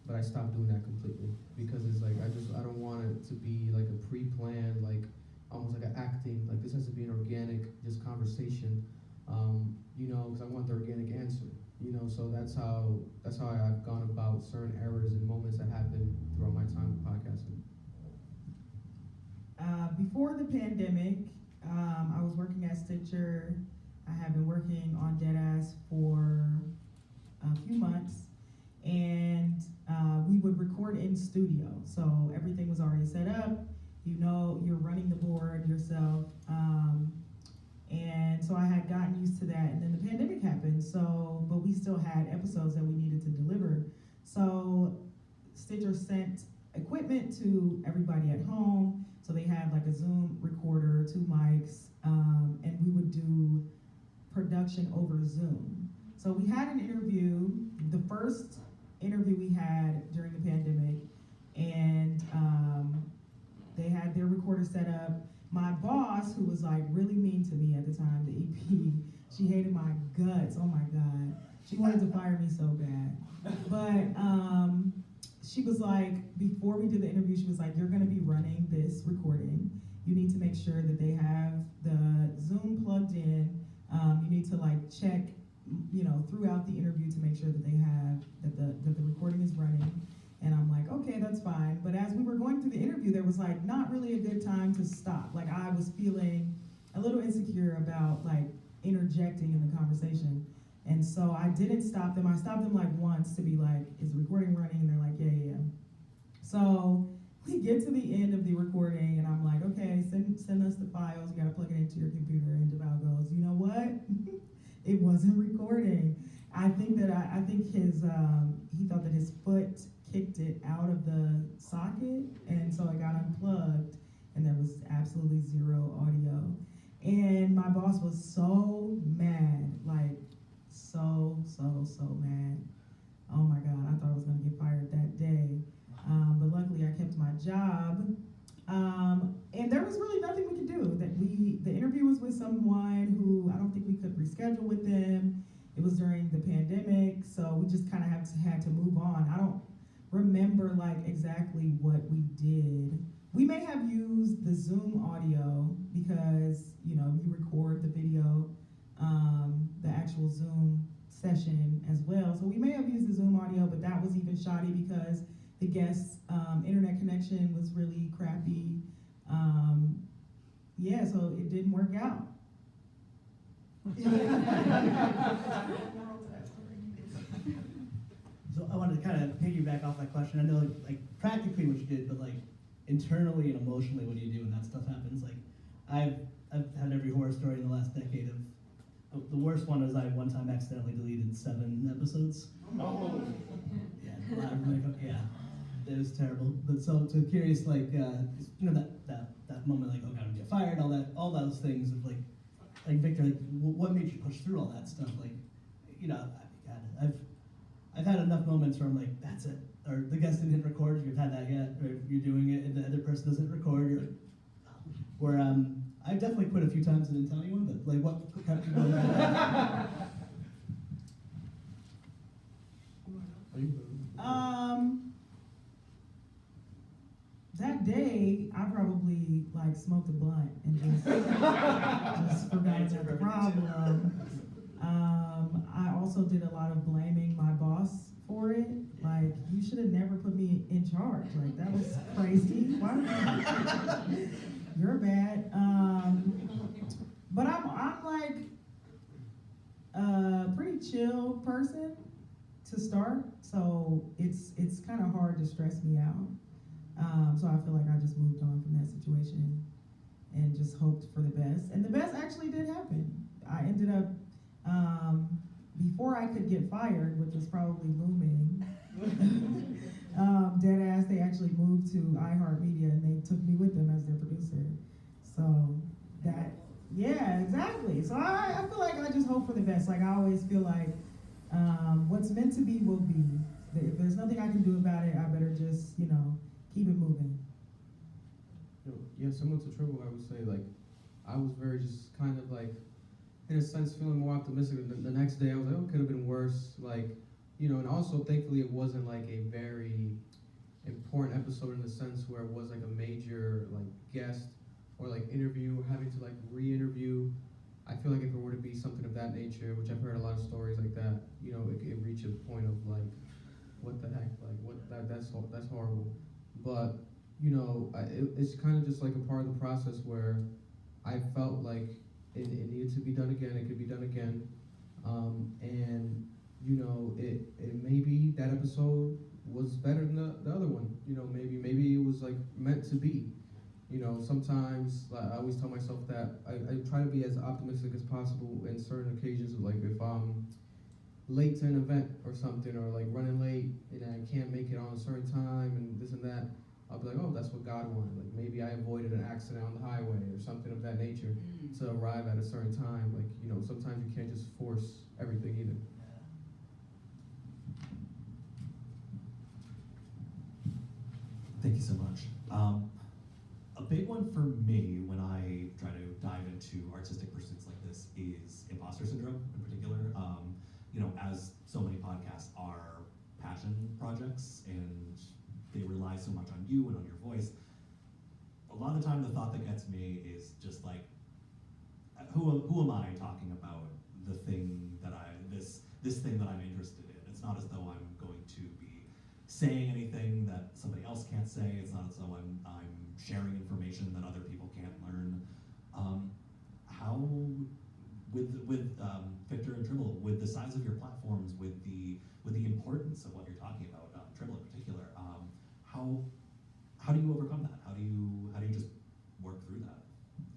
but I stopped doing that completely because it's like I don't want it to be like a pre-planned, like almost like an acting. Like this has to be an organic just conversation, because I want the organic answer. So that's how I've gone about certain errors and moments that happen throughout my time with podcasting. Before the pandemic, I was working at Stitcher. I have been working on Deadass for a few months, and we would record in studio. So everything was already set up. You're running the board yourself. And so I had gotten used to that, and then the pandemic happened. But we still had episodes that we needed to deliver. So Stitcher sent equipment to everybody at home. So they had like a Zoom recorder, 2 mics, and we would do production over Zoom. So we had an interview, the first interview we had during the pandemic, and they had their recorder set up. My boss, who was like really mean to me at the time, the EP, she hated my guts. Oh my God. She wanted to fire me so bad. But she was like, before we did the interview, she was like, you're gonna be running this recording. You need to make sure that they have the Zoom plugged in. You need to like check, throughout the interview to make sure that they have, that the recording is running. And I'm like, okay, that's fine. But as we were going through the interview, there was like not really a good time to stop. Like I was feeling a little insecure about like interjecting in the conversation. And so I didn't stop them. I stopped them like once to be like, is the recording running? And they're like, yeah. So we get to the end of the recording and I'm like, okay, send us the files. You gotta plug it into your computer. And Deval goes, you know what? It wasn't recording. I think his, he thought that his foot kicked it out of the socket, and so it got unplugged, and there was absolutely zero audio. And my boss was so mad, like so mad. Oh my God, I thought I was gonna get fired that day. But luckily I kept my job. And there was really nothing we could do. The interview was with someone who I don't think we could reschedule with them. It was during the pandemic, so we just kind of had to move on. I don't remember like exactly what we did. We may have used the Zoom audio because you record the video, the actual Zoom session as well. So we may have used the Zoom audio, but that was even shoddy because the guest's internet connection was really crappy. So it didn't work out. So I wanted to kind of piggyback off that question. I know like practically what you did, but like internally and emotionally, what do you do when that stuff happens? Like I've had every horror story in the last decade of the worst one is I one time accidentally deleted 7 episodes. Oh. Yeah, it was terrible. But so curious, like that moment, like, oh God, I'm gonna get fired, all those things of like Victor, like what made you push through all that stuff? Like, God, I've had enough moments where I'm like, that's it, or the guest didn't hit record, you've had that yet, or you're doing it and the other person doesn't record, you're like, oh. Where I've definitely quit a few times and didn't tell anyone, but like what kept you going? That day, I probably like smoked a blunt and just forgot about the problem. I also did a lot of blaming my boss for it. Like, you should have never put me in charge. Like, that was crazy. Why did you? You're bad. But I'm like, a pretty chill person to start, so it's kind of hard to stress me out. So I feel like I just moved on from that situation and just hoped for the best. And the best actually did happen. I ended up, before I could get fired, which was probably looming, dead ass, they actually moved to iHeartMedia and they took me with them as their producer. So that, yeah, exactly. So I feel like I just hope for the best. Like I always feel like what's meant to be will be. If there's nothing I can do about it, I better just, keep it moving. Yeah, similar to Tribble, I would say, like, I was very just kind of like, in a sense, feeling more optimistic. The next day, I was like, oh, it could have been worse. Like, and also, thankfully, it wasn't like a very important episode in the sense where it was like a major, like, guest or like interview or having to like re-interview. I feel like if it were to be something of that nature, which I've heard a lot of stories like that, it reach a point of like, what the heck, like that's horrible. But it's kind of just like a part of the process where I felt like it needed to be done again. It could be done again, and it maybe that episode was better than the other one. Maybe it was like meant to be. Sometimes I always tell myself that I try to be as optimistic as possible in certain occasions. Like if I'm late to an event or something, or like running late and I can't make it on a certain time and this and that, I'll be like, oh, that's what God wanted. Like maybe I avoided an accident on the highway or something of that nature to arrive at a certain time. Like, sometimes you can't just force everything either. Thank you so much. A big one for me when I try to dive into artistic pursuits like this is imposter syndrome in particular. As so many podcasts are passion projects and they rely so much on you and on your voice, a lot of the time the thought that gets me is just like, who am I talking about the thing that this thing that I'm interested in? It's not as though I'm going to be saying anything that somebody else can't say. It's not as though I'm sharing information that other people can't learn. How with Victor and Tribble, with the size of your platforms, with the importance of what you're talking about, Tribble in particular, how do you overcome that? How do you just work through that,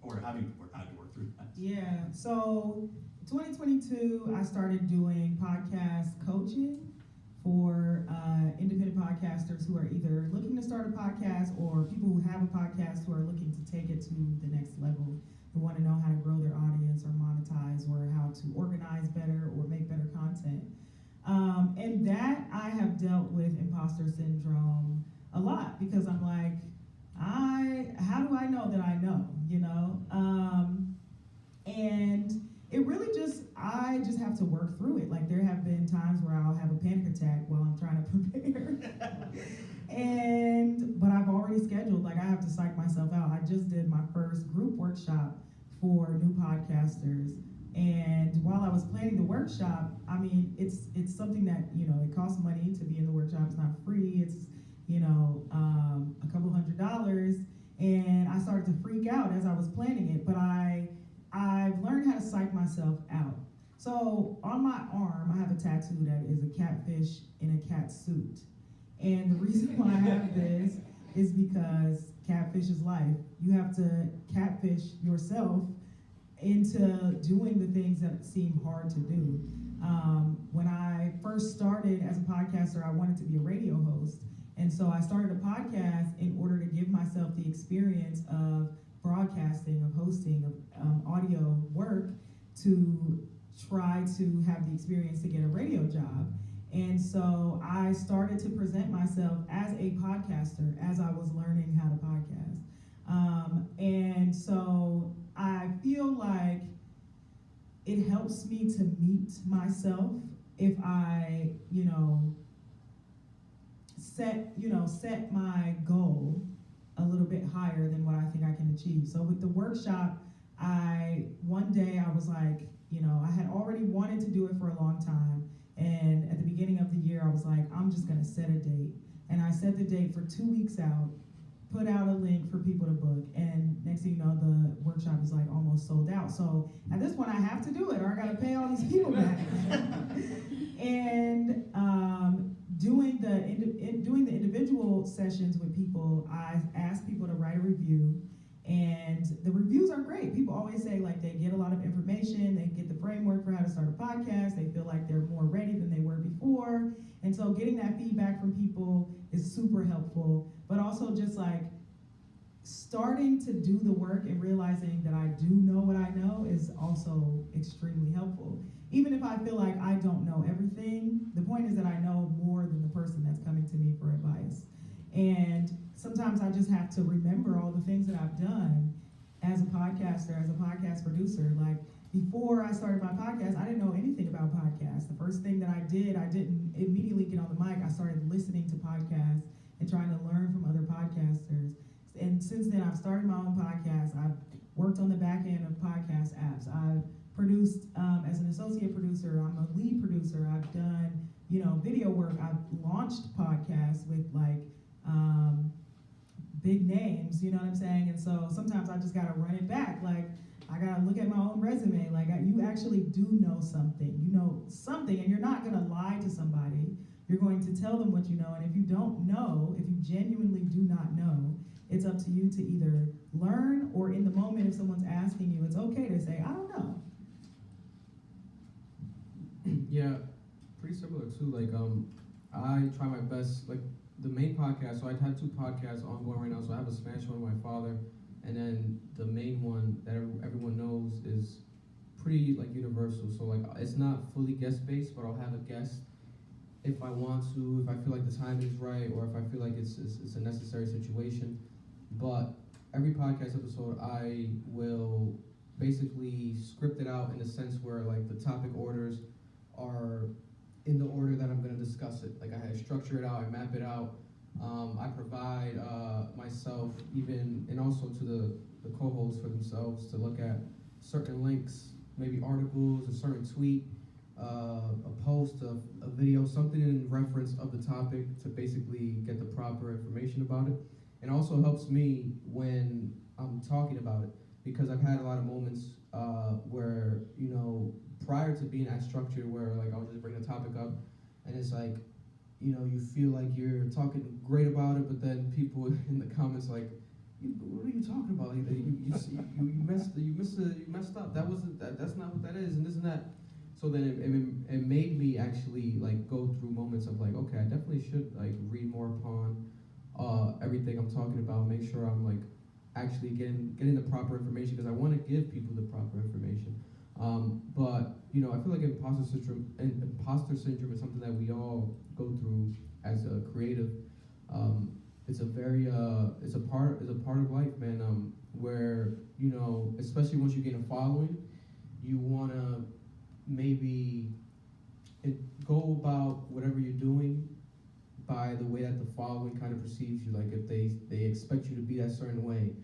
or how do you work through that? Yeah. So 2022, I started doing podcast coaching for independent podcasters who are either looking to start a podcast or people who have a podcast who are looking to take it to the next level, who want to know how to grow their audience or monetize or how to organize better or make better content. And that I have dealt with imposter syndrome a lot because I'm like, how do I know that I know, and it really I just have to work through it. Like there have been times where I'll have a panic attack while I'm trying to prepare. But I've already scheduled, like I have to psych myself out. I just did my first group workshop for new podcasters. And while I was planning the workshop, I mean, it's something that, it costs money to be in the workshop. It's not free. It's, a couple $100. And I started to freak out as I was planning it, but I've learned how to psych myself out. So on my arm, I have a tattoo that is a catfish in a cat suit. And the reason why I have this is because catfish is life. You have to catfish yourself into doing the things that seem hard to do. When I first started as a podcaster, I wanted to be a radio host. And so I started a podcast in order to give myself the experience of broadcasting, of hosting, of audio work, to try to have the experience to get a radio job. And so I started to present myself as a podcaster as I was learning how to podcast. And so I feel like it helps me to meet myself if I, set my goal a little bit higher than what I think I can achieve. So with the workshop, one day I was like, I had already wanted to do it for a long time. And at the beginning of the year, I was like, I'm just gonna set a date. And I set the date for 2 weeks out, put out a link for people to book, and next thing you know, the workshop is like almost sold out. So at this point, I have to do it, or I gotta pay all these people back. And doing the individual sessions with people, I ask people to write a review, and the reviews are great. People always say like they get a lot of information, they get the framework for how to start a podcast, they feel like they're more ready than they were before. And so getting that feedback from people is super helpful, but also just like starting to do the work and realizing that I do know what I know is also extremely helpful. Even if I feel like I don't know everything, the point is that I know more than the person that's coming to me for advice. And sometimes I just have to remember all the things that I've done as a podcaster, as a podcast producer. Like before I started my podcast, I didn't know anything about podcasts. The first thing that I didn't immediately get on the mic. I started listening to podcasts and trying to learn from other podcasters. And since then, I've started my own podcast. I've worked on the back end of podcast apps. I've produced as an associate producer. I'm a lead producer. I've done, video work. I've launched podcasts with like big names, you know what I'm saying? And so sometimes I just gotta run it back. Like I gotta look at my own resume. Like you actually do know something. You know something, and you're not gonna lie to somebody. You're going to tell them what you know. And if you don't know, if you genuinely do not know, it's up to you to either learn, or in the moment, if someone's asking you, it's okay to say, I don't know. Yeah, pretty similar too. Like, I try my best. Like the main podcast. So I had 2 podcasts ongoing right now. So I have a Spanish one with my father, and then the main one that everyone knows is pretty like universal. So like it's not fully guest based, but I'll have a guest if I want to, if I feel like the timing is right, or if I feel like it's a necessary situation. But every podcast episode, I will basically script it out in the sense where like the topic orders are in the order that I'm going to discuss it. Like I structure it out, I map it out. I provide myself even, and also to the co-hosts for themselves to look at certain links, maybe articles, a certain tweet, a post, a video, something in reference of the topic to basically get the proper information about it. And also helps me when I'm talking about it, because I've had a lot of moments where, prior to being that structured, where like I'll just bring the topic up and it's like, you feel like you're talking great about it, but then people in the comments like, what are you talking about? Like, you messed up. That's not what that is, and this and that. So then it made me actually like go through moments of like, okay, I definitely should like read more upon everything I'm talking about. Make sure I'm like actually getting the proper information, because I want to give people the proper information. But I feel like imposter syndrome is something that we all go through as a creative. It's a part of life, man. Where especially once you gain a following, you wanna maybe go about whatever you're doing by the way that the following kind of perceives you. Like if they expect you to be that certain way.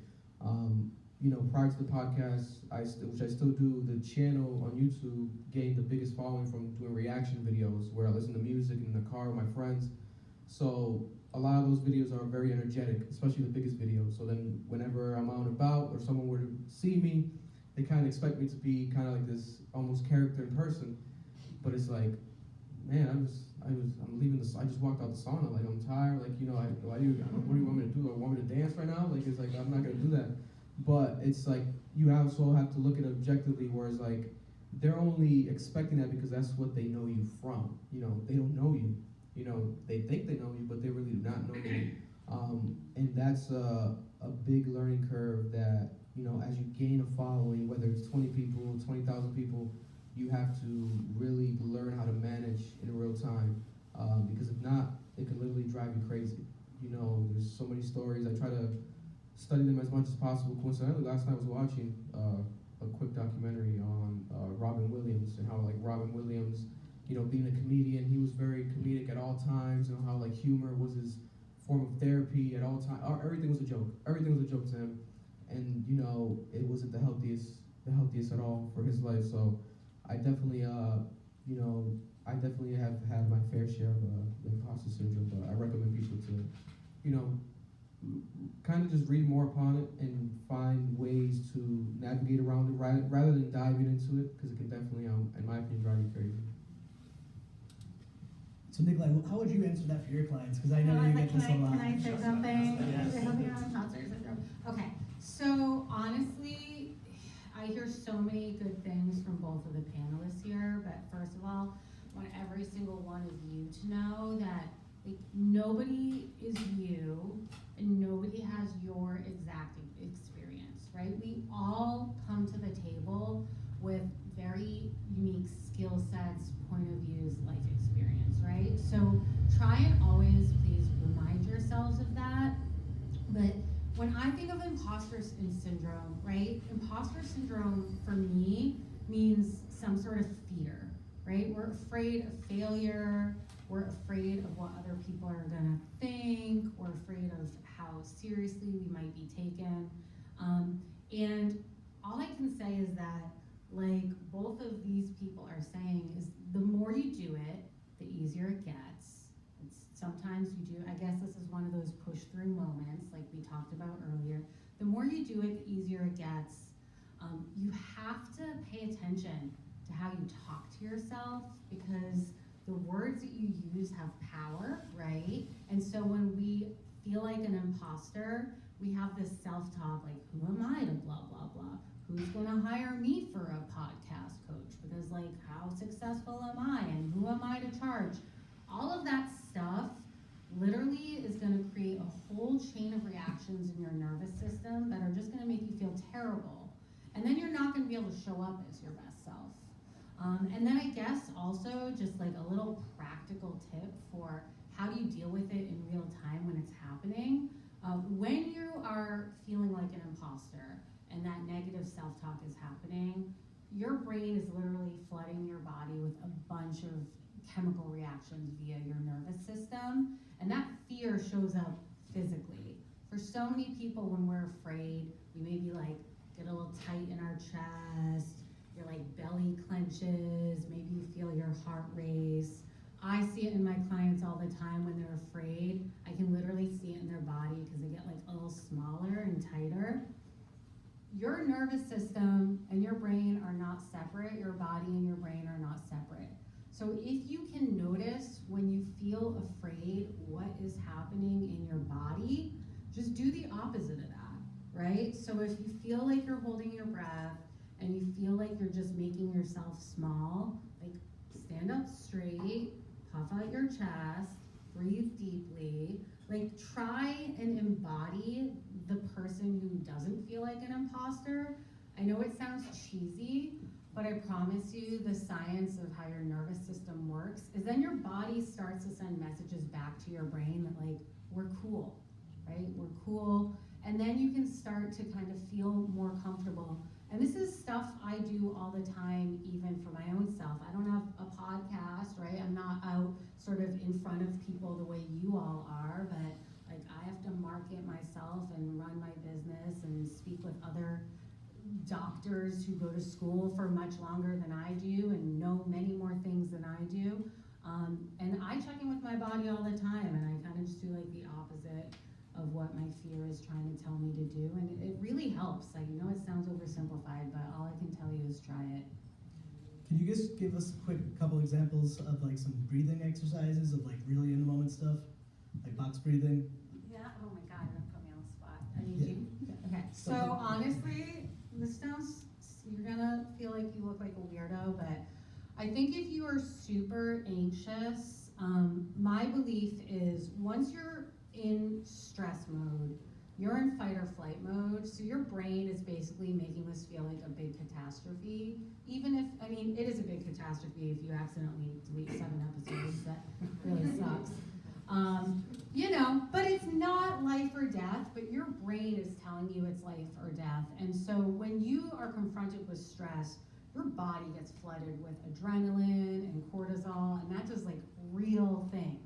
Prior to the podcast, which I still do, the channel on YouTube gained the biggest following from doing reaction videos where I listen to music in the car with my friends. So a lot of those videos are very energetic, especially the biggest videos. So then whenever I'm out and about or someone were to see me, they kind of expect me to be kind of like this almost character in person. But it's like, man, I'm leaving I just walked out the sauna. Like I'm tired. Like, what do you want me to do? I want me to dance right now? Like, it's like, I'm not gonna do that. But it's like, you also have to look at it objectively, whereas like, they're only expecting that because that's what they know you from. They don't know you. They think they know you, but they really do not know you. And that's a big learning curve that, as you gain a following, whether it's 20 people, 20,000 people, you have to really learn how to manage in real time. Because if not, it can literally drive you crazy. There's so many stories. I try to study them as much as possible. Coincidentally, last night I was watching a quick documentary on Robin Williams, and how like Robin Williams, being a comedian, he was very comedic at all times, and how like humor was his form of therapy at all times. Everything was a joke. Everything was a joke to him, and it wasn't the healthiest at all for his life. So I definitely have had my fair share of imposter syndrome, but I recommend people to kind of just read more upon it and find ways to navigate around it rather than diving into it, because it can definitely, in my opinion, drive you crazy. So Nikolai, how would you answer that for your clients? Because I know No, you like, get this a lot. Can I say something? Yes. Imposter syndrome. Okay, so honestly, I hear so many good things from both of the panelists here, but first of all, I want every single one of you to know that like, nobody is you and nobody has your exact experience, right? We all come to the table with very unique skill sets, point of views, life experience, right? So try and always please remind yourselves of that. But when I think of imposter syndrome, right? Imposter syndrome for me means some sort of fear, right? We're afraid of failure. We're afraid of what other people are gonna think. We're afraid of how seriously we might be taken. And all I can say is that, like both of these people are saying, is the more you do it, the easier it gets. Sometimes you do, I guess this is one of those push through moments like we talked about earlier. The more you do it, the easier it gets. You have to pay attention to how you talk to yourself, because the words that you use have power, right? And so when we feel like an imposter, we have this self-talk like, who am I to blah, blah, blah? Who's gonna hire me for a podcast coach? Because like, how successful am I? And who am I to charge? All of that stuff literally is gonna create a whole chain of reactions in your nervous system that are just gonna make you feel terrible. And then you're not gonna be able to show up as your best self. And then I guess also just like a little practical tip for how do you deal with it in real time when it's happening. When you are feeling like an imposter and that negative self-talk is happening, your brain is literally flooding your body with a bunch of chemical reactions via your nervous system, and that fear shows up physically. For so many people, when we're afraid, we maybe like get a little tight in our chest, your like belly clenches, maybe you feel your heart race. I see it in my clients all the time when they're afraid. I can literally see it in their body because they get like a little smaller and tighter. Your nervous system and your brain are not separate. Your body and your brain are not separate. So if you can notice when you feel afraid what is happening in your body, just do the opposite of that, right? So if you feel like you're holding your breath and you feel like you're just making yourself small, like stand up straight, puff out your chest, breathe deeply, like try and embody the person who doesn't feel like an imposter. I know it sounds cheesy, but I promise you the science of how your nervous system works is then your body starts to send messages back to your brain that like, we're cool, right? We're cool. And then you can start to kind of feel more comfortable. And this is stuff I do all the time, even for my own self. I don't have a podcast, right? I'm not out sort of in front of people the way you all are, but like I have to market myself and run my business and speak with other doctors who go to school for much longer than I do and know many more things than I do. And I check in with my body all the time, and I kind of just do like the opposite of what my fear is trying to tell me to do, and it really helps. I know it sounds oversimplified, but all I can tell you is try it. Can you just give us a quick couple examples of like some breathing exercises of like really in the moment stuff, like box breathing? Yeah, oh my God, you're gonna put me on the spot. I need Yeah. you. Okay, so honestly, this sounds, you're gonna feel like you look like a weirdo, but I think if you are super anxious, my belief is once you're in stress mode, you're in fight or flight mode, so your brain is basically making this feel like a big catastrophe. Even if, I mean, it is a big catastrophe if you accidentally delete 7 episodes, that really sucks. You know, but it's not life or death, but your brain is telling you it's life or death. And so when you are confronted with stress, your body gets flooded with adrenaline and cortisol, and that does like real things.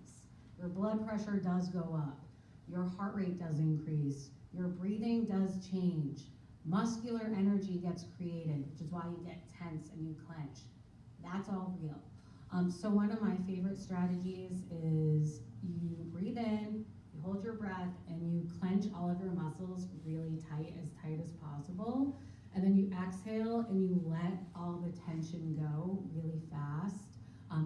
Your blood pressure does go up. Your heart rate does increase. Your breathing does change. Muscular energy gets created, which is why you get tense and you clench. That's all real. So one of my favorite strategies is you breathe in, you hold your breath, and you clench then you exhale and you let all the tension go really fast.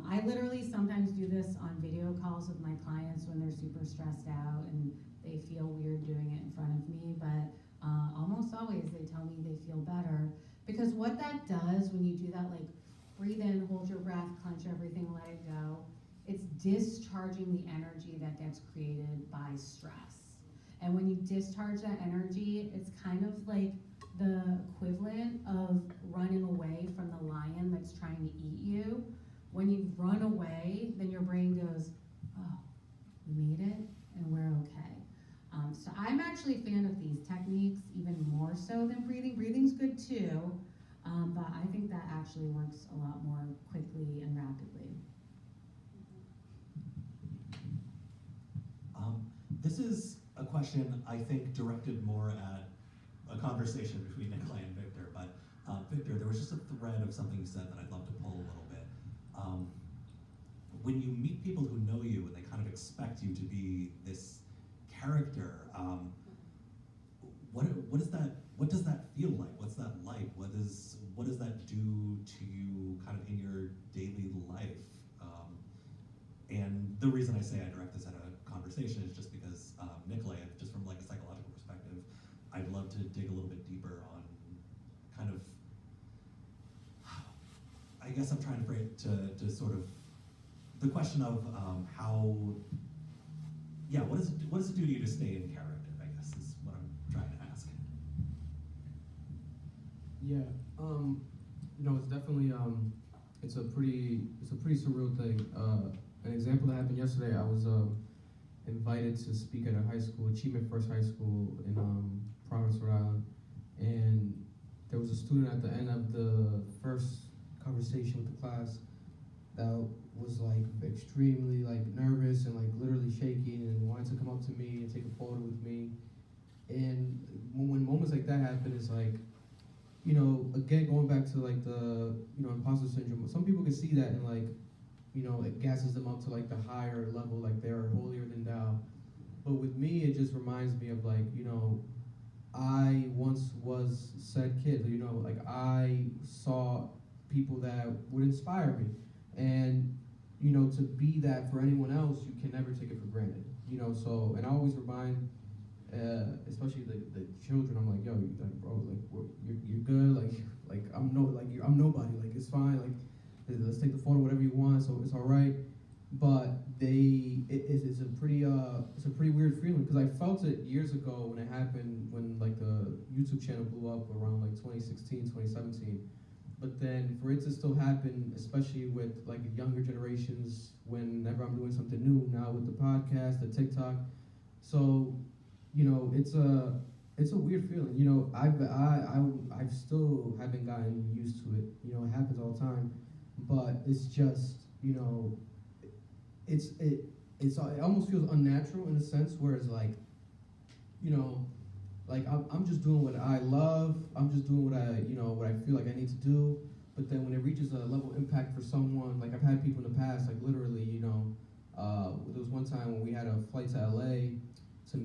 I literally sometimes do this on video calls with my clients when they're super stressed out and they feel weird doing it in front of me, but almost always they tell me they feel better. Because what that does when you do that, like breathe in, hold your breath, clench everything, let it go, it's discharging the energy that gets created by stress. And when you discharge that energy, it's kind of like the equivalent of running away from the lion that's trying to eat you. When you run away, then your brain goes, oh, we made it and we're okay. So I'm actually a fan of these techniques even more so than breathing. Breathing's good too, but I think that actually works a lot more quickly and rapidly. This is a question I think directed more at a conversation between Nikolai and Victor, but Victor, there was just a thread of something you said that I'd love to pull a little bit. When you meet people who know you and they kind of expect you to be this character, what does that feel like? What's that like? What does that do to you kind of in your daily life? And the reason I say I direct this at a conversation is just because Nikolai, just from like a psychological perspective, I'd love to dig a little bit deeper on kind of, I guess I'm trying to bring it to sort of the question of how, yeah, what does it do to you to stay in character, I guess, is what I'm trying to ask. Yeah, it's definitely it's a pretty surreal thing. An example that happened yesterday, I was invited to speak at a high school, Achievement First High School in Providence, Rhode Island, and there was a student at the end of the first conversation with the class that was like extremely like nervous and like literally shaking and wanted to come up to me and take a photo with me. And when moments like that happen, it's like, again, going back to like the, imposter syndrome, some people can see that and like, it gasses them up to like the higher level, like they're holier than thou. But with me, it just reminds me of like, I once was said kid, like I saw people that would inspire me. And, to be that for anyone else, you can never take it for granted. So, and I always remind, especially the children, I'm like, yo, bro, like, you're good, like I'm nobody, like it's fine, like let's take the photo, whatever you want, so it's all right. But it's a pretty weird feeling, because I felt it years ago when it happened, when like the YouTube channel blew up around like 2016, 2017. But then for it to still happen, especially with like younger generations, whenever I'm doing something new now with the podcast, the TikTok, so it's a weird feeling. I still haven't gotten used to it. It happens all the time, but it's just it almost feels unnatural in a sense, where it's like like I'm just doing what I love. I'm just doing what I feel like I need to do. But then when it reaches a level of impact for someone, like I've had people in the past, like literally, there was one time when we had a flight to LA to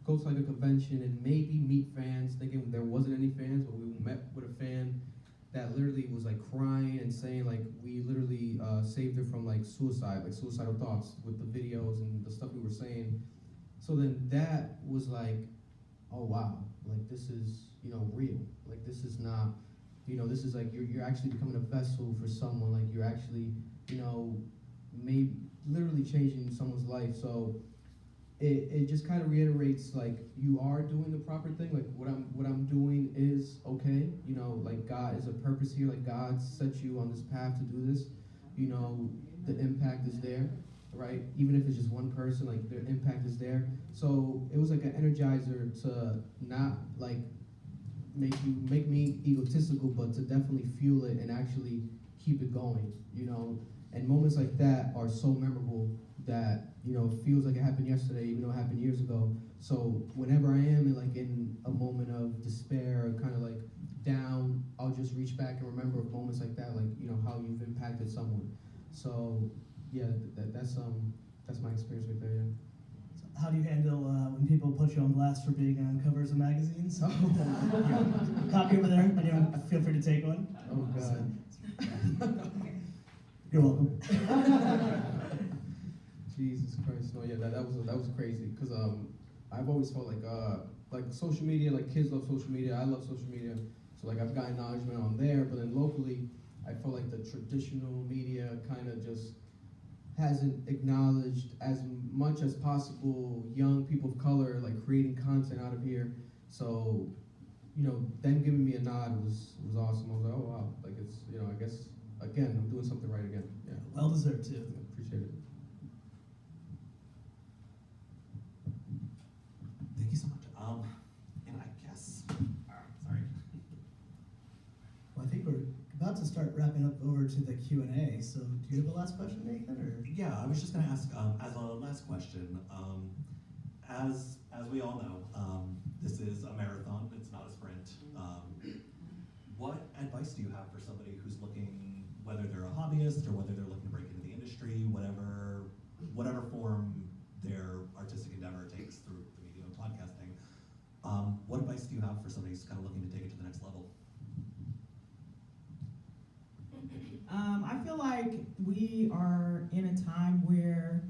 go to like a convention and maybe meet fans, thinking there wasn't any fans, but we met with a fan that literally was like crying and saying like we literally saved her from like suicide, like suicidal thoughts with the videos and the stuff we were saying. So then that was like, oh wow, like this is, real. Like this is not, this is like you're actually becoming a vessel for someone. Like you're actually, maybe literally changing someone's life. So it just kind of reiterates like you are doing the proper thing. Like what I'm doing is okay. Like God is a purpose here. Like God set you on this path to do this. The impact is there. Right? Even if it's just one person, like their impact is there. So it was like an energizer to not like make me egotistical, but to definitely fuel it and actually keep it going, And moments like that are so memorable that, it feels like it happened yesterday, even though it happened years ago. So whenever I am in a moment of despair or kind of like down, I'll just reach back and remember moments like that, like, how you've impacted someone. So yeah, that's my experience right there. Yeah. So how do you handle when people put you on blast for being on covers of magazines? Copy over there. Anyone, feel free to take one. Oh God. You're welcome. Jesus Christ, no, yeah, that was crazy. Cause I've always felt like social media, like kids love social media. I love social media, so like I've got acknowledgement on there. But then locally, I feel like the traditional media kind of just hasn't acknowledged as much as possible young people of color, like creating content out of here. So, you know, them giving me a nod was awesome. I was like, oh wow, like it's, you know, I guess again I'm doing something right again. Yeah, Well deserved too. appreciate it. Thank you so much. And I guess, sorry. Well, I think we're about to start wrapping up over to the Q&A. So, do you have a last question, Nathan? Or? Yeah, I was just going to ask, as a last question, as we all know, this is a marathon, it's not a sprint. What advice do you have for somebody who's looking, whether they're a hobbyist or whether they're looking to break into the industry, whatever form their artistic endeavor takes through the medium of podcasting? What advice do you have for somebody who's kind of looking to take it to the next level? I feel like we are in a time where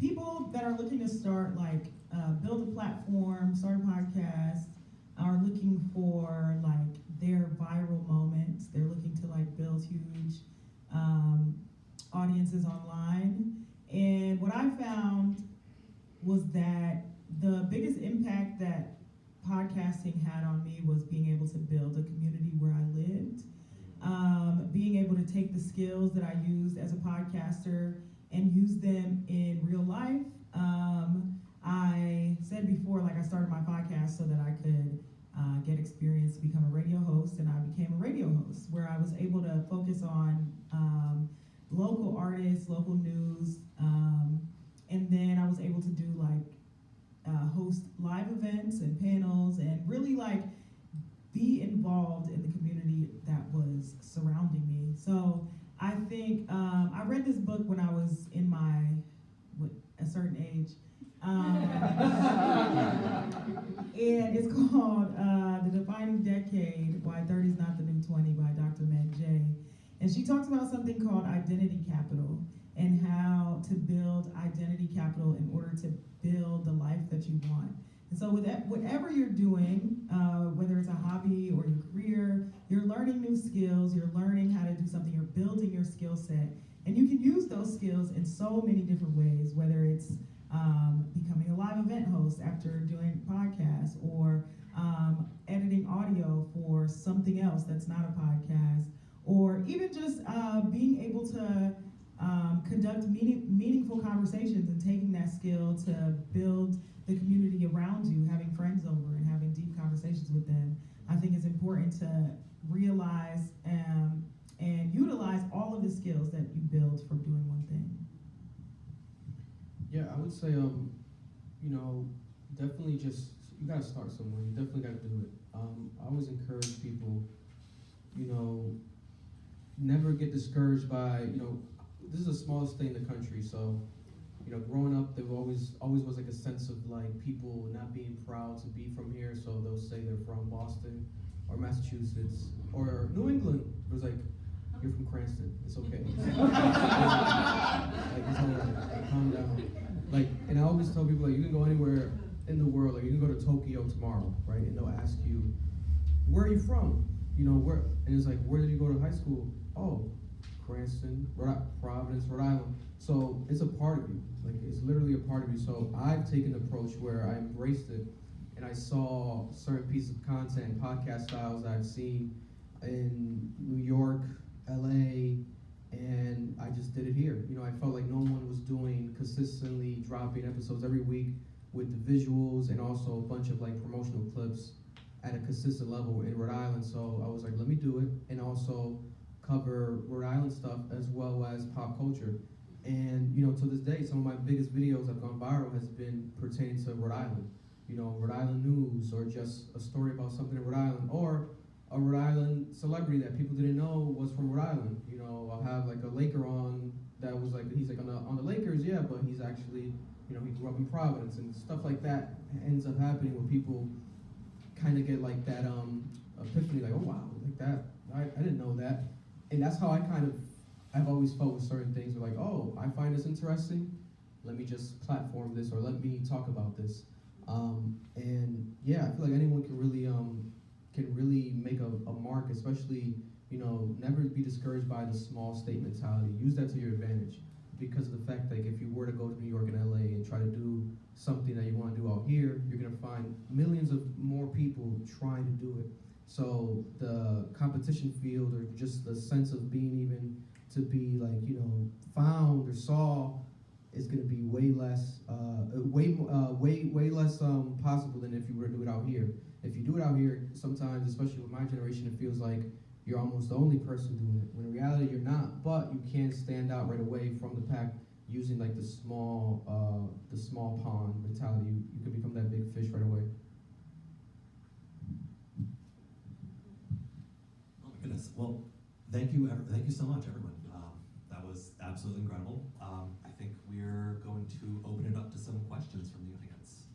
people that are looking to start, build a platform, start a podcast, are looking for their viral moments. They're looking to build huge audiences online. And what I found was that the biggest impact that podcasting had on me was being able to build a community where I lived. Being able to take the skills that I used as a podcaster and use them in real life. I said before, I started my podcast so that I could get experience to become a radio host, and I became a radio host where I was able to focus on local artists, local news, and then I was able to do host live events and panels and really be involved in the community that was surrounding me. So I think I read this book when I was in a certain age. And it's called The Defining Decade, Why 30 is Not the New 20 by Dr. Meg Jay. And she talks about something called identity capital and how to build identity capital in order to build the life that you want. And so with whatever you're doing, whether it's a hobby or your career, you're learning new skills, you're learning how to do something, you're building your skill set. And you can use those skills in so many different ways, whether it's becoming a live event host after doing podcasts, or editing audio for something else that's not a podcast, or even just being able to conduct meaningful conversations and taking that skill to build the community around you, having friends over and having deep conversations with them. I think it's important to realize and utilize all of the skills that you build from doing one thing. Yeah, I would say, definitely just, you gotta start somewhere. You definitely gotta do it. I always encourage people, never get discouraged by, this is the smallest state in the country, so, growing up, there always was a sense of people not being proud to be from here, so they'll say they're from Boston or Massachusetts or New England. It was you're from Cranston, it's okay. It's all right, calm down. And I always tell people, you can go anywhere in the world, you can go to Tokyo tomorrow, right? And they'll ask you, where are you from? Where? And it's where did you go to high school? Oh, Cranston, Providence, Rhode Island. So it's a part of you. It's literally a part of you. So I've taken the approach where I embraced it, and I saw certain pieces of content and podcast styles I've seen in New York, LA, and I just did it here. I felt like no one was doing consistently dropping episodes every week with the visuals and also a bunch of promotional clips at a consistent level in Rhode Island. So I was let me do it, and also cover Rhode Island stuff as well as pop culture. And to this day, some of my biggest videos that have gone viral has been pertaining to Rhode Island. Rhode Island news, or just a story about something in Rhode Island, or a Rhode Island celebrity that people didn't know was from Rhode Island. I'll have a Laker on that was he's on the Lakers, yeah, but he's actually, you know, he grew up in Providence, and stuff like that ends up happening when people kind of get like that epiphany, like, oh wow, like that, I didn't know that. And that's how I've always felt with certain things, like, oh, I find this interesting, let me just platform this, or let me talk about this. And yeah, I feel like anyone can really make a mark, especially, you know, never be discouraged by the small state mentality. Use that to your advantage, because of the fact that if you were to go to New York and LA and try to do something that you want to do out here, you're gonna find millions of more people trying to do it. So the competition field, or just the sense of being even to be like, you know, found or saw, is gonna be way less possible than if you were to do it out here. If you do it out here, sometimes, especially with my generation, it feels like you're almost the only person doing it, when in reality you're not, but you can stand out right away from the pack using like the small pond mentality. You can become that big fish right away. Oh my goodness. Well, thank you so much, everyone. That was absolutely incredible. I think we're going to open it up to some questions from the audience.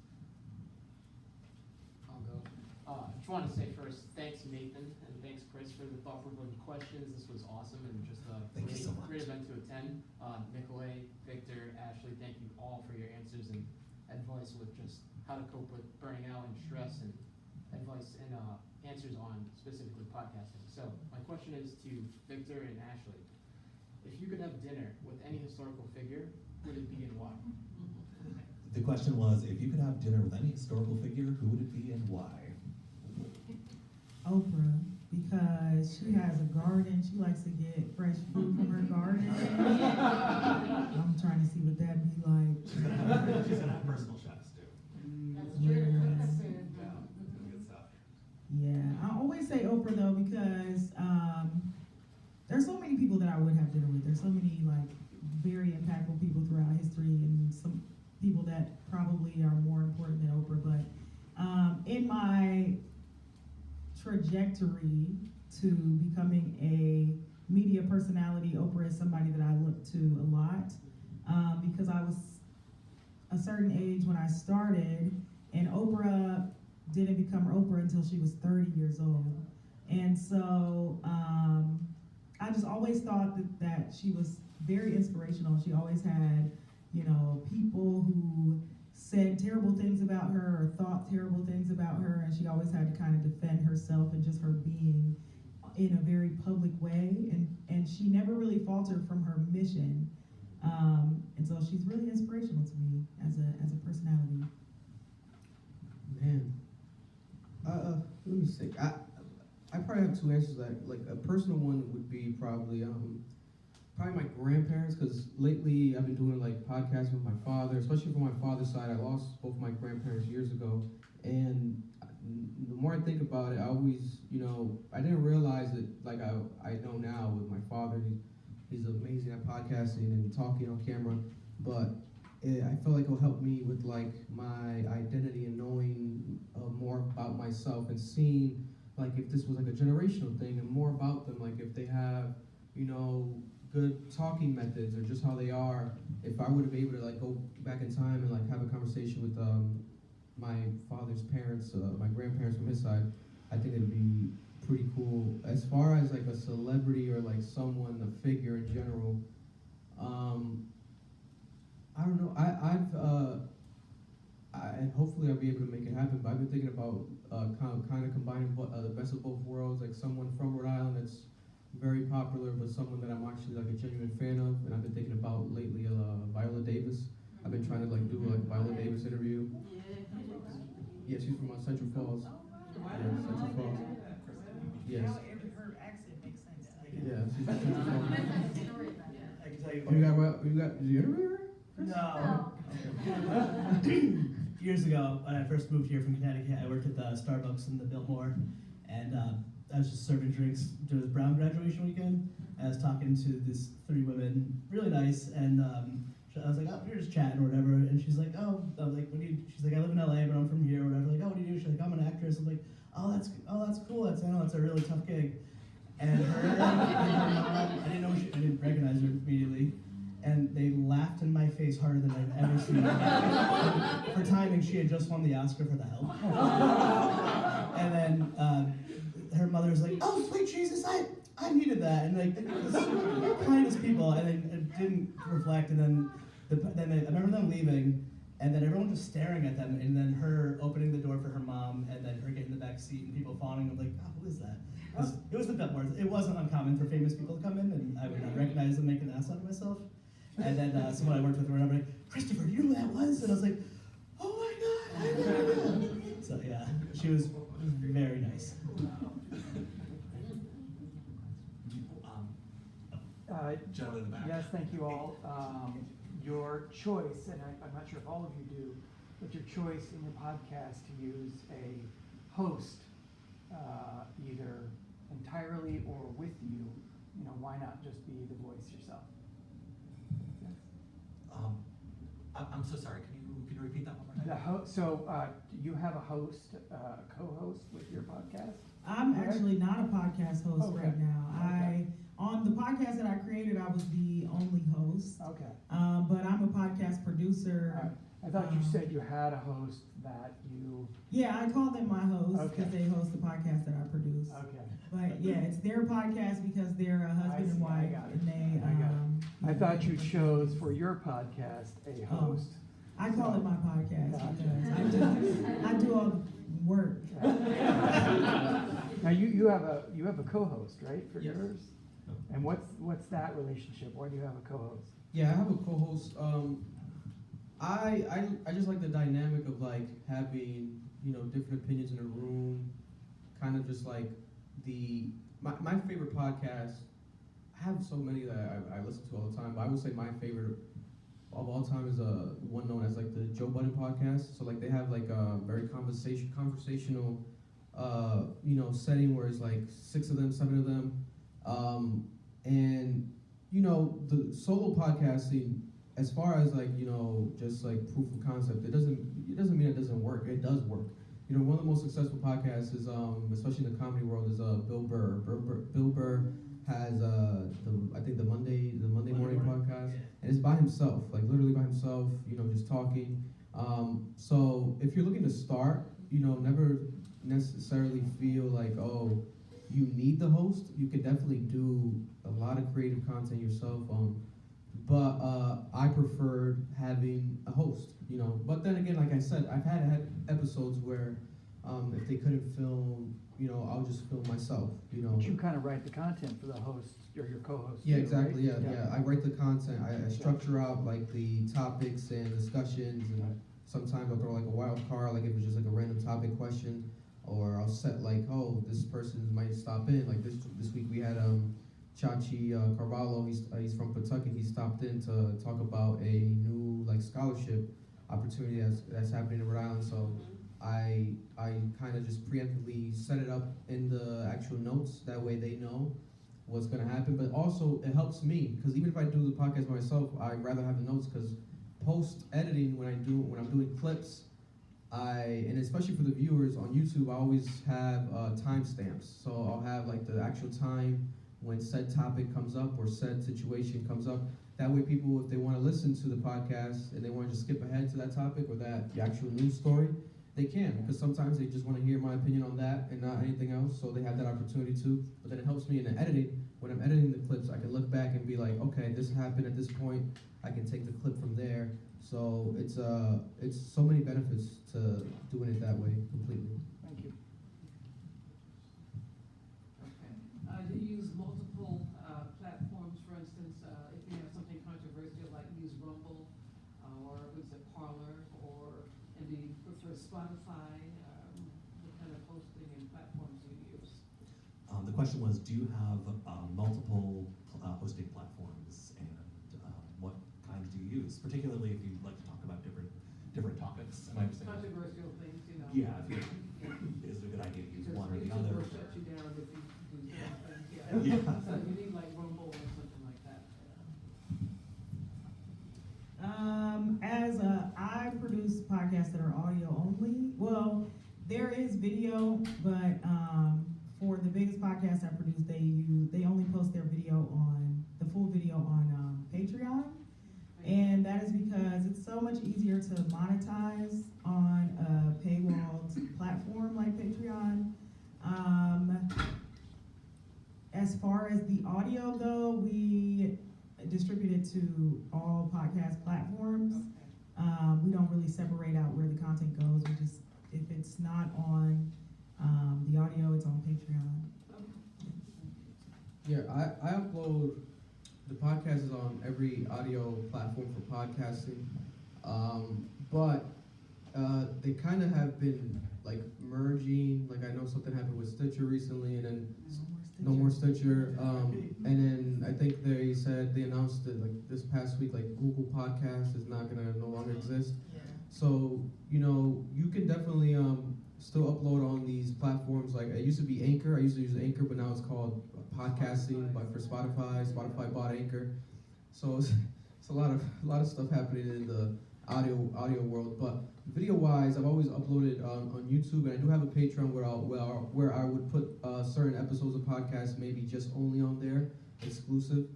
I'll go. I just wanted to say first, thanks Nathan and thanks Chris for the thought-provoking questions. This was awesome and just a Thank you so much. great event to attend. Nikolai, Victor, Ashley, thank you all for your answers and advice with just how to cope with burning out and stress, and advice and answers on specifically podcasting. So my question is to Victor and Ashley. If you could have dinner with any historical figure, who would it be and why? The question was, if you could have dinner with any historical figure, who would it be and why? Oprah, because she has a garden. She likes to get fresh food from her garden. I'm trying to see what that'd be like. She's gonna have personal chefs too. Yeah. Good stuff. Yeah, I always say Oprah though, because there's so many people that I would have dinner with. There's so many like very impactful people throughout history, and some people that probably are more important than Oprah. But in my trajectory to becoming a media personality, Oprah is somebody that I look to a lot, because I was a certain age when I started, and Oprah didn't become Oprah until she was 30 years old. And so I just always thought that she was very inspirational. She always had, you know, people who said terrible things about her or thought terrible things about her, and she always had to kind of defend herself and just her being in a very public way, and she never really faltered from her mission, and so she's really inspirational to me as a personality. Man, let me think. I probably have two answers to that. Like a personal one would be probably my grandparents, because lately I've been doing like podcasting with my father, especially from my father's side. I lost both my grandparents years ago, and the more I think about it, I always, you know, I didn't realize it like I know now with my father. He's amazing at podcasting and talking on camera, but I feel like it'll help me with like my identity and knowing more about myself, and seeing like if this was like a generational thing and more about them, like if they have, you know, good talking methods or just how they are. If I would have been able to like go back in time and like have a conversation with my father's parents, my grandparents from his side, I think it'd be pretty cool. As far as like a celebrity or like someone, a figure in general, I don't know. And hopefully I'll be able to make it happen. But I've been thinking about kind of combining the best of both worlds, like someone from Rhode Island that's very popular, but someone that I'm actually like a genuine fan of. And I've been thinking about lately Viola Davis. I've been trying to like do like Viola Davis interview. Yeah, she's from Central Falls. Yeah, Central Falls. Yes. Her accent makes sense. Yeah, she's from Central Falls. I can tell you. Oh, you got, did you interview her? No. Years ago, when I first moved here from Connecticut, I worked at the Starbucks in the Biltmore, and I was just serving drinks during the Brown graduation weekend. And I was talking to these 3 women, really nice, and I was like, oh, we were just chatting or whatever, and she's like, oh, I was like, what do you? She's like, I live in LA, but I'm from here, or whatever. Like, oh, what do you do? She's like, I'm an actress. I'm like, oh, that's cool. I know that's a really tough gig. And her, I didn't recognize her immediately. and they laughed in my face harder than I've ever seen. For timing, she had just won the Oscar for The Help. And then her mother was like, "Oh, sweet Jesus, I needed that," and like the kindest people, and then it didn't reflect, and then I remember them leaving, and then everyone just staring at them, and then her opening the door for her mom, and then her getting the back seat, and people following. I'm like, "Oh, who is that?" It was the Betmores. It wasn't uncommon for famous people to come in, and I would not recognize them, make an ass out of myself. And then someone I worked with were like, "Christopher, do you know who that was?" And I was like, "Oh my God, I know." So yeah, she was very nice. Gentleman in the back. Yes, thank you all. Your choice, and I'm not sure if all of you do, but your choice in your podcast to use a host, either entirely or with you, why not just be the voice yourself? Yes. I'm so sorry. Can you repeat that one more time? So you have a host, co-host with your podcast? I'm Correct? actually not a podcast host Okay. right now. Okay. On the podcast that I created, I was the only host. Okay. But I'm a podcast producer. All right. I thought you said you had a host that you. Yeah, I call them my hosts Okay. because they host the podcast that I produce. Okay. But yeah, it's their podcast because they're a husband I and see, I wife, got it. and they. I got it. I thought you chose for your podcast a host. I call it my podcast Gotcha. because I do all the work. Now you have a co-host, right, for Yes. yours? And what's that relationship? Why do you have a co-host? Yeah, I have a co-host. I just like the dynamic of like having different opinions in a room, kind of just like my favorite podcast. I have so many that I listen to all the time, but I would say my favorite of all time is one known as like the Joe Budden podcast. So like they have like a very conversational setting where it's like 6 of them, 7 of them, and the solo podcasting, as far as like just like proof of concept, it doesn't mean it doesn't work. It does work. One of the most successful podcasts is especially in the comedy world is Bill Burr. Bill Burr has I think the Monday morning podcast, and it's by himself, like literally by himself, just talking. So if you're looking to start, never necessarily feel like, oh, you need the host. You could definitely do a lot of creative content yourself. But I preferred having a host, But then again, like I said, I've had episodes where if they couldn't film, I'll just film myself, But you kind of write the content for the host or your co-host. Yeah, too, exactly. right? Yeah. I write the content. I structure out like the topics and discussions, and sometimes I'll throw like a wild card, like if it's just like a random topic question, or I'll set like, oh, this person might stop in. Like this week we had Chachi Carvalho. He's from Pawtucket. He stopped in to talk about a new like scholarship opportunity that's happening in Rhode Island. So I kind of just preemptively set it up in the actual notes. That way they know what's going to happen. But also it helps me because even if I do the podcast myself, I'd rather have the notes because post editing when I'm doing clips, and especially for the viewers on YouTube, I always have timestamps. So I'll have like the actual time when said topic comes up or said situation comes up. That way people, if they want to listen to the podcast and they want to just skip ahead to that topic or the actual news story, they can, because sometimes they just want to hear my opinion on that and not anything else, so they have that opportunity too. But then it helps me in the editing. When I'm editing the clips, I can look back and be like, okay, this happened at this point. I can take the clip from there. So it's so many benefits to doing it that way completely. Thank you. Okay. Do you use multiple platforms? For instance, if you have something controversial, like use Rumble, or was it Parler, and do you prefer Spotify? What kind of hosting and platforms do you use? The question was, do you have multiple hosting platforms, and what kinds do you use? Particularly if you like to talk about different topics. Am I understanding? Controversial things, Yeah, if is it a good idea to use one or the other? Will shut you down if you do something. Yeah. So you need like Rumble or something like that. I produce podcasts that are audio only. Well, there is video, but for the biggest podcast I produce, they only post their video the full video on Patreon. because it's so much easier to monetize on a paywalled platform like Patreon. As far as the audio though, we distribute it to all podcast platforms. We don't really separate out where the content goes. We just, if it's not on the audio, it's on Patreon. Yeah, I upload, the podcast is on every audio platform for podcasting, but they kind of have been like merging, like I know something happened with Stitcher recently, and then no more Stitcher, and then I think they said, they announced that like this past week, like Google Podcast is not gonna no longer exist. So, you know, you can definitely still upload on these platforms. Like it used to be Anchor, I used to use Anchor, but now it's called podcasting for Spotify. Spotify bought Anchor. So it's a lot of stuff happening in the audio world. But video wise, I've always uploaded on YouTube, and I do have a Patreon where I would put certain episodes of podcasts maybe just only on there, exclusive.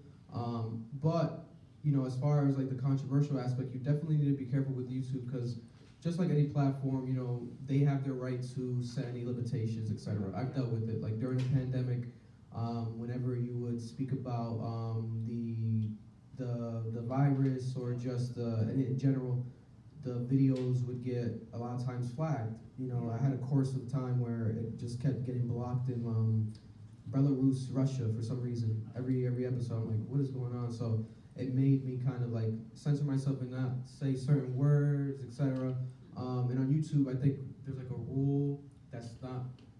But you know, as far as like the controversial aspect, you definitely need to be careful with YouTube, because just like any platform, you know, they have their right to set any limitations, etc. I've dealt with it, like during the pandemic, whenever you would speak about the virus or just in general, the videos would get a lot of times flagged. You know, I had a course of time where it just kept getting blocked in Belarus, Russia for some reason. Every episode, I'm like, what is going on? So it made me kind of like censor myself and not say certain words, etc. And on YouTube, I think there's like a rule that's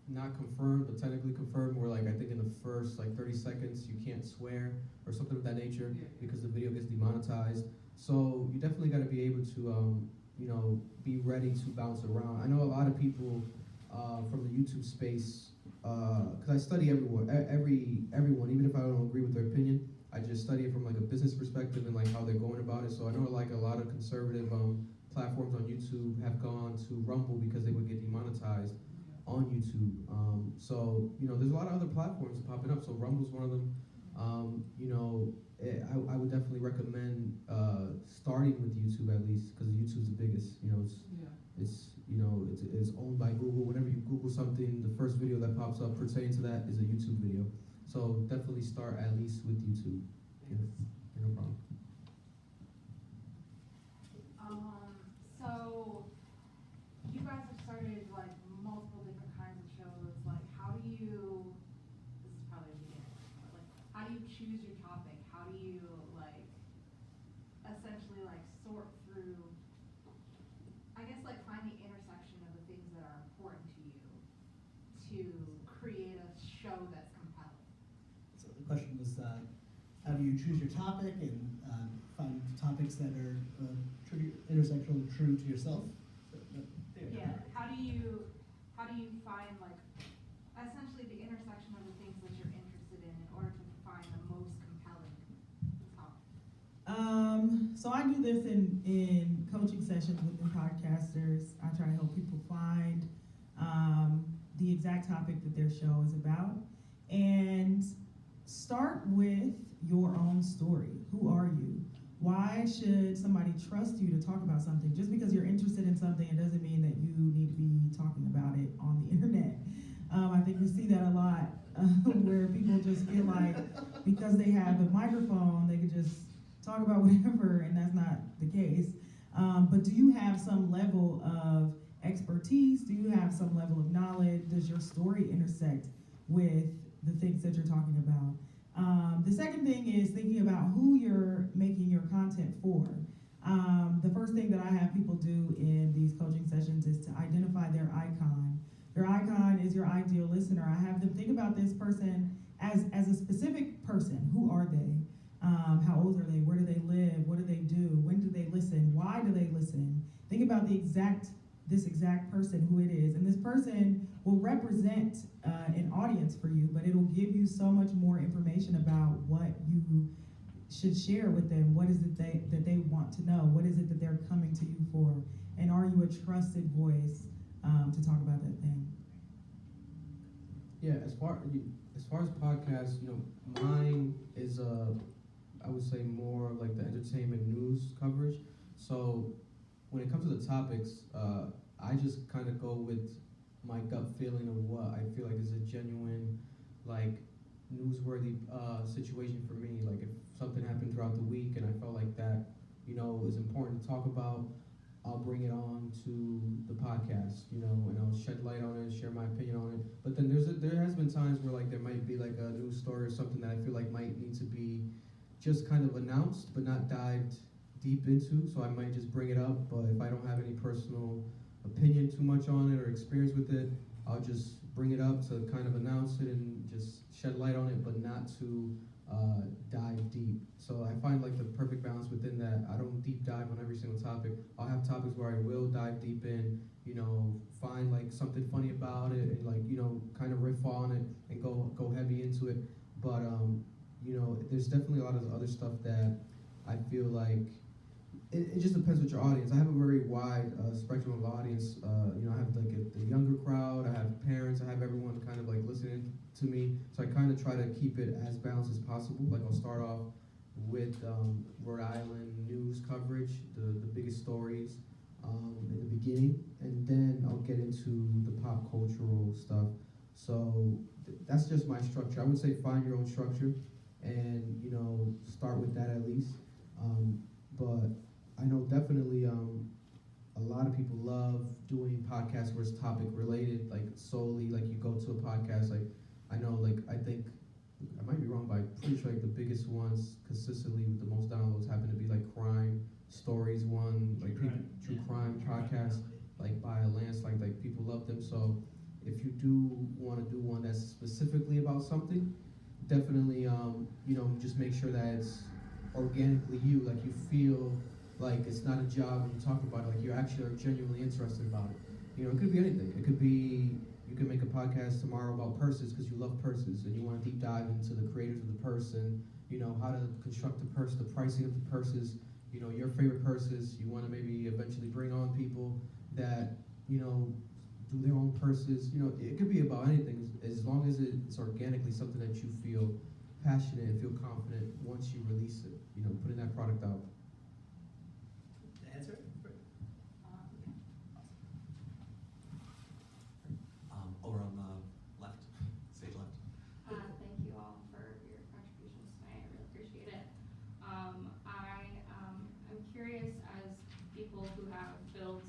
not confirmed, but technically confirmed, where like I think in the first like 30 seconds you can't swear or something of that nature because the video gets demonetized. So you definitely got to be able to you know, be ready to bounce around. I know a lot of people from the YouTube space, because I study everyone, even if I don't agree with their opinion. I just study it from like a business perspective and like how they're going about it. So I know like a lot of conservative platforms on YouTube have gone to Rumble because they would get demonetized on YouTube. So you know, there's a lot of other platforms popping up. So Rumble's one of them. You know, I would definitely recommend starting with YouTube at least, because YouTube's the biggest. You know, it's owned by Google. Whenever you Google something, the first video that pops up pertaining to that is a YouTube video. So definitely start at least with YouTube. Yeah, no problem. So you guys have started like multiple different kinds of shows. Like, how do you? This is probably the beginning, but like, how do you choose your topic? How do you like, essentially like sort through? I guess like find the intersection of the things that are important to you to create a show that's compelling. So the question was, how do you choose your topic and find topics that are intersectional, true to yourself? So, Yeah. How do you find like essentially the intersection of the things that you're interested in order to find the most compelling topic? So I do this in coaching sessions with the podcasters. I try to help people find the exact topic that their show is about, and start with your own story. Who are you? Why should somebody trust you to talk about something? Just because you're interested in something, it doesn't mean that you need to be talking about it on the internet. I think we see that a lot, where people just feel like because they have a microphone, they can just talk about whatever, and that's not the case. But do you have some level of expertise? Do you have some level of knowledge? Does your story intersect with the things that you're talking about? The second thing is thinking about who you're making your content for. The first thing that I have people do in these coaching sessions is to identify their icon. Your icon is your ideal listener. I have them think about this person as a specific person. Who are they? How old are they? Where do they live? What do they do? When do they listen? Why do they listen? Think about this exact person, who it is. And this person will represent an audience for you, but it'll give you so much more information about what you should share with them. What is it that they want to know? What is it that they're coming to you for? And are you a trusted voice to talk about that thing? Yeah, as far as podcasts, you know, mine is I would say more like the entertainment news coverage. So when it comes to the topics, I just kind of go with my gut feeling of what I feel like is a genuine, like, newsworthy situation for me. Like if something happened throughout the week and I felt like that, you know, is important to talk about, I'll bring it on to the podcast, you know, and I'll shed light on it, share my opinion on it. But then there has been times where like there might be like a news story or something that I feel like might need to be just kind of announced but not dived deep into. So I might just bring it up, but if I don't have any personal opinion too much on it or experience with it, I'll just bring it up to kind of announce it and just shed light on it, but not to dive deep. So I find like the perfect balance within that. I don't deep dive on every single topic. I'll have topics where I will dive deep in, you know, find like something funny about it and like, you know, kind of riff on it and go heavy into it. But you know, there's definitely a lot of other stuff that I feel like it just depends with your audience. I have a very wide spectrum of audience. You know, I have like the younger crowd, I have parents, I have everyone kind of like listening to me. So I kind of try to keep it as balanced as possible. Like I'll start off with Rhode Island news coverage, the biggest stories in the beginning, and then I'll get into the pop cultural stuff. So that's just my structure. I would say find your own structure and, you know, start with that at least. But I know definitely a lot of people love doing podcasts where it's topic related, like solely, like you go to a podcast, like I know, like I think, I might be wrong, but I'm pretty sure like the biggest ones consistently with the most downloads happen to be like crime stories one, like true crime podcasts, like by a landslide, like people love them. So if you do want to do one that's specifically about something, definitely, you know, just make sure that it's organically you, like you feel like it's not a job when you talk about it, like you actually are genuinely interested about it. You know, it could be anything. It could be, you can make a podcast tomorrow about purses because you love purses and you want to deep dive into the creators of the purse and, you know, how to construct the purse, the pricing of the purses, you know, your favorite purses. You want to maybe eventually bring on people that, you know, do their own purses. You know, it could be about anything as long as it's organically something that you feel passionate and feel confident once you release it, you know, putting that product out. Answer? Over on the left, stage left. Thank you all for your contributions tonight. I really appreciate it. I'm curious, as people who have built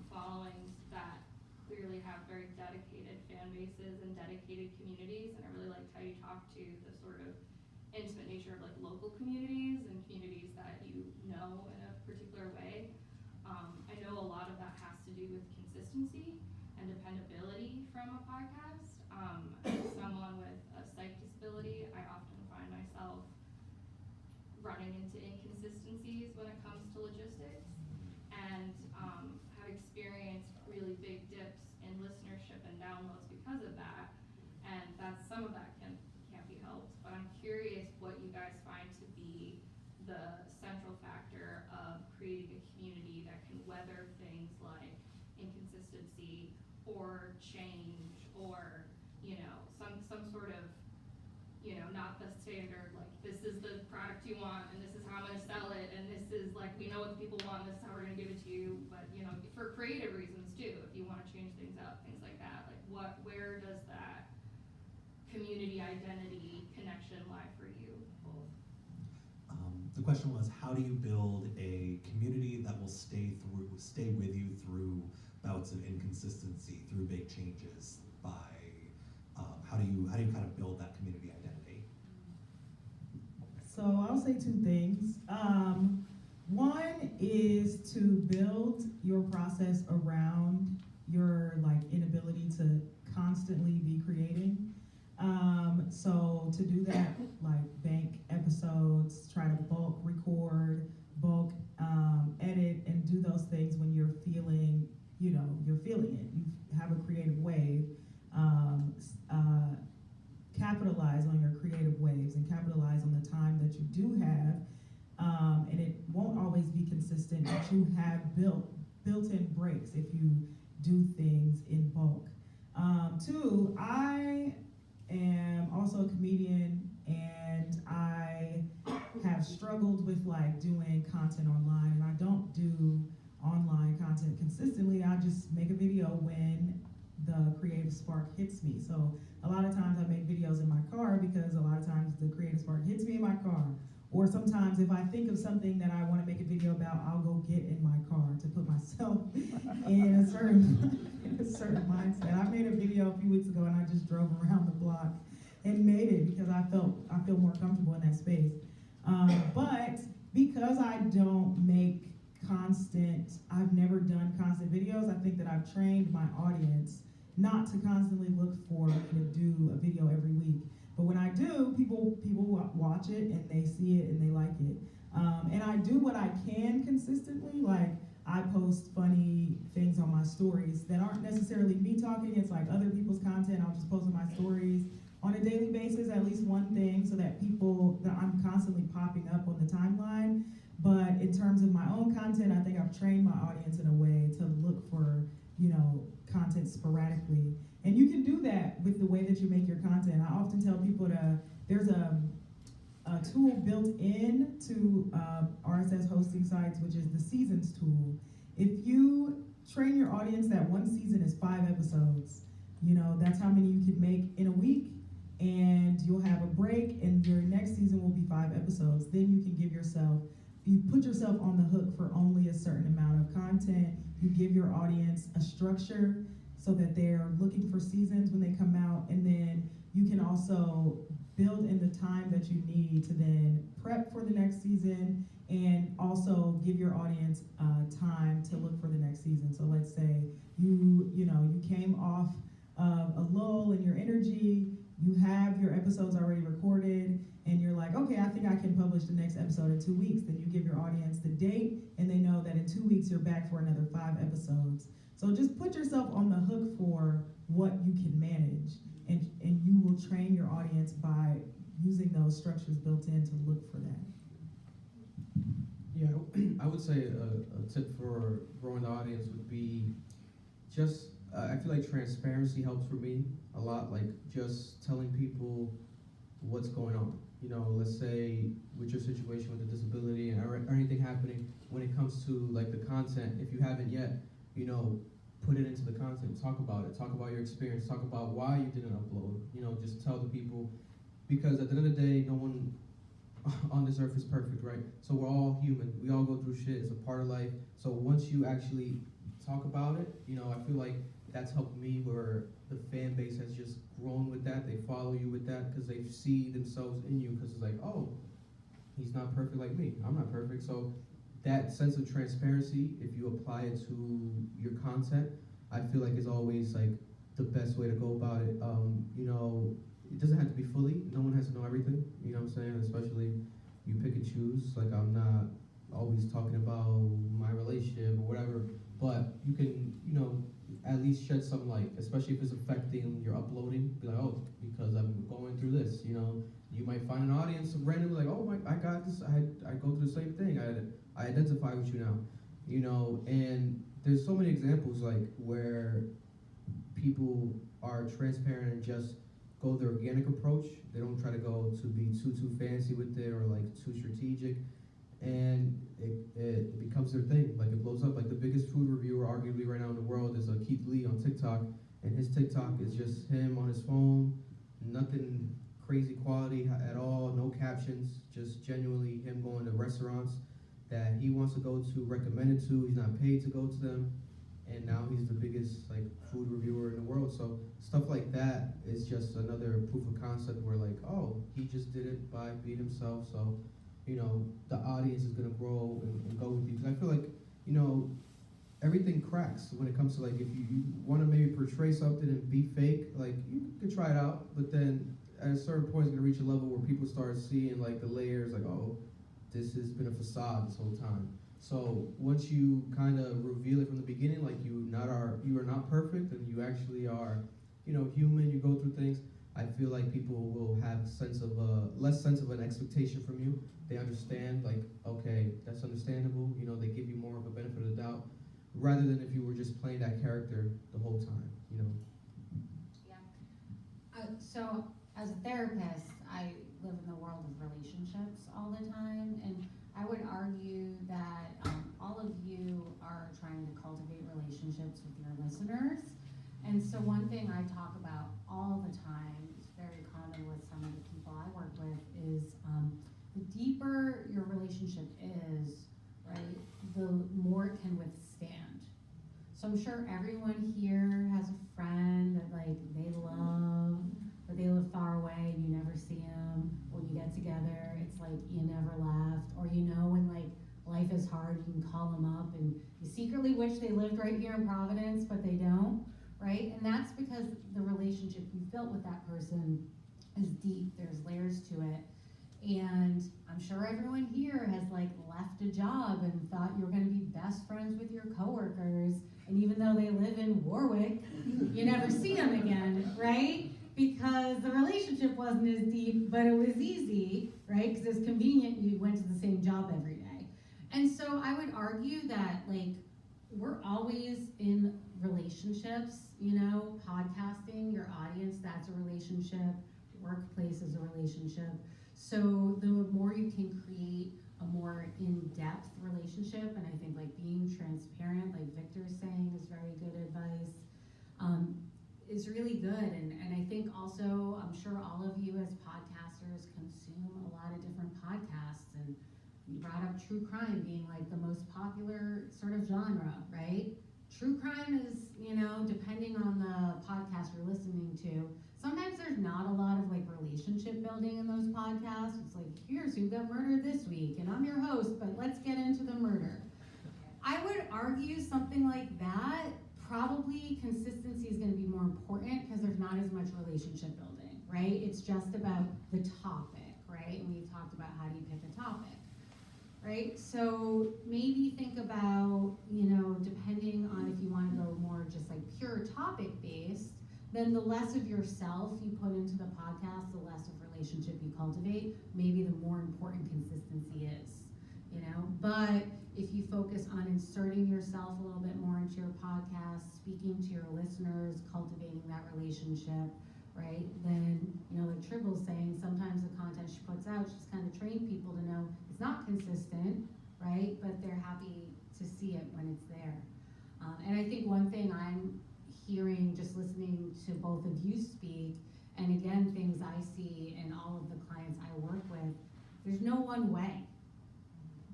followings that clearly have very dedicated fan bases and dedicated communities, and I really liked how you talked to the sort of intimate nature of like local communities and communities that you know in a particular way. I know a lot of that has to do with consistency and dependability from a podcast. As someone with a psych disability, I often find myself running into inconsistencies when it comes to logistics, and have experienced really big dips in listenership and downloads because of that. And some of that can't be helped. But I'm curious what you guys find to be the central factor of creating a community that can weather things like inconsistency or change, or, you know, some sort of, you know, not the standard, like this is the product you want and this is how I'm gonna sell it and this is like, we know what the people want and this is how we're gonna give it to you. But, you know, for creative reasons too, if you wanna change things up, things like that, like where does that community identity connection lie for you both? The question was, how do you build a community that will stay with you through bouts of inconsistency, through big changes? By how do you kind of build that community identity? So I'll say two things. One is to build your process around your like inability to constantly be creating. So to do that, like bank episodes, try to bulk record, bulk edit, and do those things when you're feeling, you know, you're feeling it. You have a creative wave. Capitalize on your creative waves and capitalize on the time that you do have. And it won't always be consistent, but you have built-in breaks if you do things in bulk. Two, I am also a comedian, and I have struggled with like doing content online, and I don't consistently, I just make a video when the creative spark hits me. So a lot of times I make videos in my car because a lot of times the creative spark hits me in my car. Or sometimes if I think of something that I want to make a video about, I'll go get in my car to put myself in a certain mindset. I made a video a few weeks ago and I just drove around the block and made it because I feel more comfortable in that space. But because I don't make I've never done constant videos, I think that I've trained my audience not to constantly look for me to do a video every week. But when I do, people watch it and they see it and they like it. And I do what I can consistently, like I post funny things on my stories that aren't necessarily me talking, it's like other people's content. I'll just post on my stories on a daily basis, at least one thing, so that I'm constantly popping up on the timeline. But in terms of my own content, I think I've trained my audience in a way to look for, content sporadically. And you can do that with the way that you make your content. I often tell people there's a tool built in to RSS hosting sites, which is the seasons tool. If you train your audience that one season is 5 episodes, that's how many you can make in a week, and you'll have a break, and your next season will be 5 episodes. Then you can you put yourself on the hook for only a certain amount of content. You give your audience a structure so that they're looking for seasons when they come out, and then you can also build in the time that you need to then prep for the next season and also give your audience time to look for the next season. So let's say you came off of a lull in your energy, you have your episodes already recorded, and you're like, okay, I think I can publish the next episode in 2 weeks. Then you give your audience the date, and they know that in 2 weeks you're back for another 5 episodes. So just put yourself on the hook for what you can manage, and you will train your audience by using those structures built in to look for that. Yeah, I would say a tip for growing the audience would be just, I feel like transparency helps for me a lot, like just telling people what's going on. Let's say with your situation with the disability or anything happening, when it comes to like the content, if you haven't yet, put it into the content, talk about it, talk about your experience, talk about why you didn't upload, just tell the people, because at the end of the day, no one on this earth is perfect, right? So we're all human, we all go through shit, it's a part of life. So once you actually talk about it, I feel like that's helped me, where the fan base has just grown with that. They follow you with that because they see themselves in you, because it's like, oh, he's not perfect like me, I'm not perfect. So that sense of transparency, if you apply it to your content, I feel like is always like the best way to go about it. It doesn't have to be fully, no one has to know everything, you know what I'm saying? Especially you pick and choose, like I'm not always talking about my relationship or whatever, but you can, at least shed some light, especially if it's affecting your uploading. Be like, oh, because I'm going through this, You might find an audience randomly like, oh I got this, I go through the same thing, I identify with you now, and there's so many examples like where people are transparent and just go the organic approach. They don't try to go to be too fancy with it or like too strategic, and it becomes their thing. Like it blows up. Like the biggest food reviewer arguably right now in the world is Keith Lee on TikTok, and his TikTok is just him on his phone, nothing crazy quality at all, no captions, just genuinely him going to restaurants that he wants to go to, recommended to, he's not paid to go to them, and now he's the biggest like food reviewer in the world. So stuff like that is just another proof of concept where like, oh, he just did it by being himself, so the audience is gonna grow and go with you. Because I feel like, everything cracks when it comes to like, if you wanna maybe portray something and be fake, like you could try it out, but then at a certain point it's gonna reach a level where people start seeing like the layers, like, oh, this has been a facade this whole time. So once you kind of reveal it from the beginning, like you are not perfect, and you actually are, human, you go through things, I feel like people will have less sense of an expectation from you. They understand, like, okay, that's understandable. They give you more of a benefit of the doubt, rather than if you were just playing that character the whole time. Yeah. So as a therapist, I live in the world of relationships all the time, and I would argue that all of you are trying to cultivate relationships listeners. And so one thing I talk about all the time, it's very common with some of the people I work with, is the deeper your relationship is, right, the more it can withstand. So I'm sure everyone here has a friend that like they love, but they live far away and you never see them. When you get together, it's like you never left. Or you know when like life is hard, you can call them up and you secretly wish they lived right here in Providence, but they don't, right? And that's because the relationship you've built with that person is deep. There's layers to it. And I'm sure everyone here has like left a job and thought you were going to be best friends with your coworkers. And even though they live in Warwick, you never see them again, right? Because the relationship wasn't as deep, but it was easy, right? Because it's convenient, you went to the same job every day. And so I would argue that like we're always in relationships, you know, podcasting, your audience, that's a relationship, workplace is a relationship. So the more you can create a more in-depth relationship, and I think like being transparent, like Victor's saying, is very good advice, is really good. And I think also, I'm sure all of you as podcasters consume a lot of different podcasts, and you brought up true crime being like the most popular sort of genre, right? True crime is, you know, depending on the podcast you're listening to, sometimes there's not a lot of like relationship building in those podcasts. It's like, here's who got murdered this week, and I'm your host, but let's get into the murder. I would argue something like that, probably consistency is going to be more important because there's not as much relationship building, right? It's just about the topic, right? And we've talked about how do you pick a topic, right? So maybe think about, you know, depending on if you want to go more just like pure topic based, then the less of yourself you put into the podcast, the less of relationship you cultivate, maybe the more important consistency is, you know? But if you focus on inserting yourself a little bit more into your podcast, speaking to your listeners, cultivating that relationship, right? Then, you know, like Tribble's saying, sometimes the content she puts out, she's kind of trained people to know it's not consistent, right? But they're happy to see it when it's there. And I think one thing I'm hearing, just listening to both of you speak, and again, things I see in all of the clients I work with, there's no one way,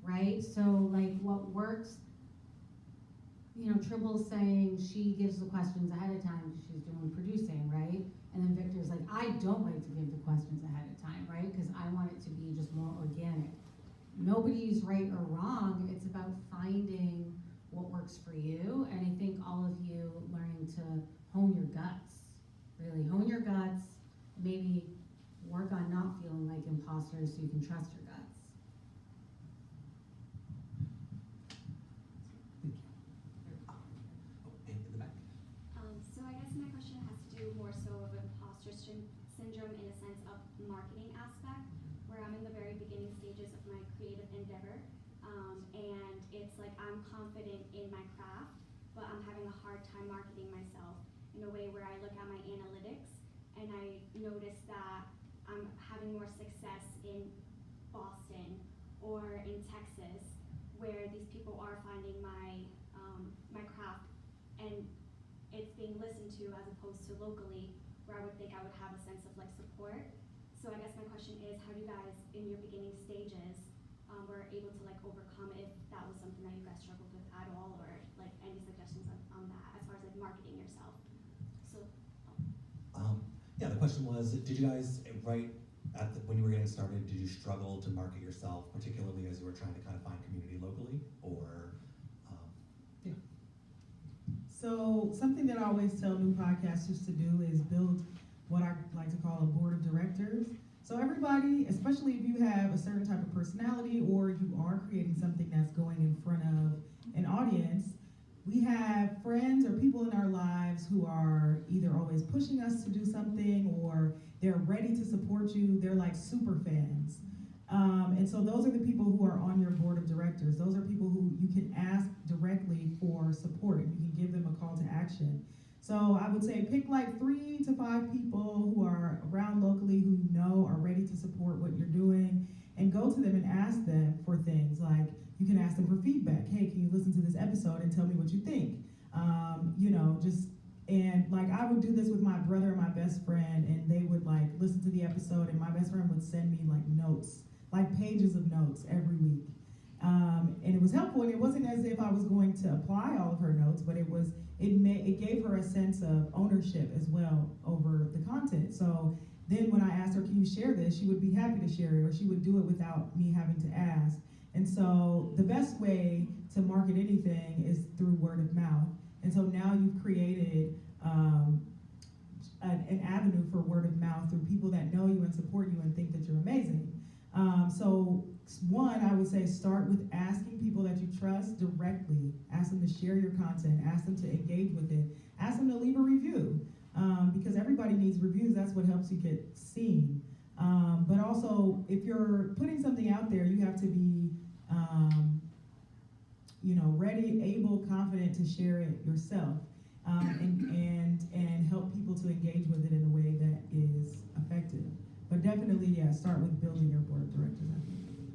right? So like what works, you know, Tribble's saying she gives the questions ahead of time because she's doing producing, right? And then Victor's like, I don't like to give the questions ahead of time, right? Because I want it to be just more organic. Nobody's right or wrong. It's about finding what works for you. And I think all of you learning to hone your guts, really hone your guts, maybe work on not feeling like imposters so you can trust your guts. In the back. So I guess my question has to do more so of imposter syndrome in a sense of marketing aspect, where I'm in the very beginning stages of my creative endeavor, and it's like I'm confident in my craft, but I'm having a hard time marketing myself in a way where I look at my analytics and I notice that I'm having more success in Boston or in Texas, where these people are finding my my craft and it's being listened to as opposed to locally, where I would think I would have a sense of like support. So I guess my question is, how do you guys in your beginning stages were able to like overcome it, if that was something that you guys struggled with at all, or like any suggestions on that as far as like marketing yourself? So Yeah, the question was, did you guys, right when you were getting started, did you struggle to market yourself, particularly as you were trying to kind of find community locally, or yeah? So something that I always tell new podcasters to do is build what I like to call a board of directors. So everybody, especially if you have a certain type of personality or you are creating something that's going in front of an audience, we have friends or people in our lives who are either always pushing us to do something or they're ready to support you. They're like super fans. And so those are the people who are on your board of directors. Those are people who you can ask directly for support. You can give them a call to action. So I would say pick like 3 to 5 people who are around locally who you know are ready to support what you're doing, and go to them and ask them for things like, you can ask them for feedback. Hey, can you listen to this episode and tell me what you think? You know, just, and like I would do this with my brother and my best friend, and they would like listen to the episode, and my best friend would send me like notes, like pages of notes every week. And it was helpful, and it wasn't as if I was going to apply all of her notes, but it gave her a sense of ownership as well over the content. So then when I asked her, can you share this, she would be happy to share it, or she would do it without me having to ask. And so the best way to market anything is through word of mouth. And so now you've created an avenue for word of mouth through people that know you and support you and think that you're amazing. So one, I would say start with asking people that you trust directly. Ask them to share your content. Ask them to engage with it. Ask them to leave a review, because everybody needs reviews. That's what helps you get seen. But also, if you're putting something out there, you have to be ready, able, confident to share it yourself, and help people to engage with it in a way that is effective. But definitely, yeah, start with building your board of directors, I think.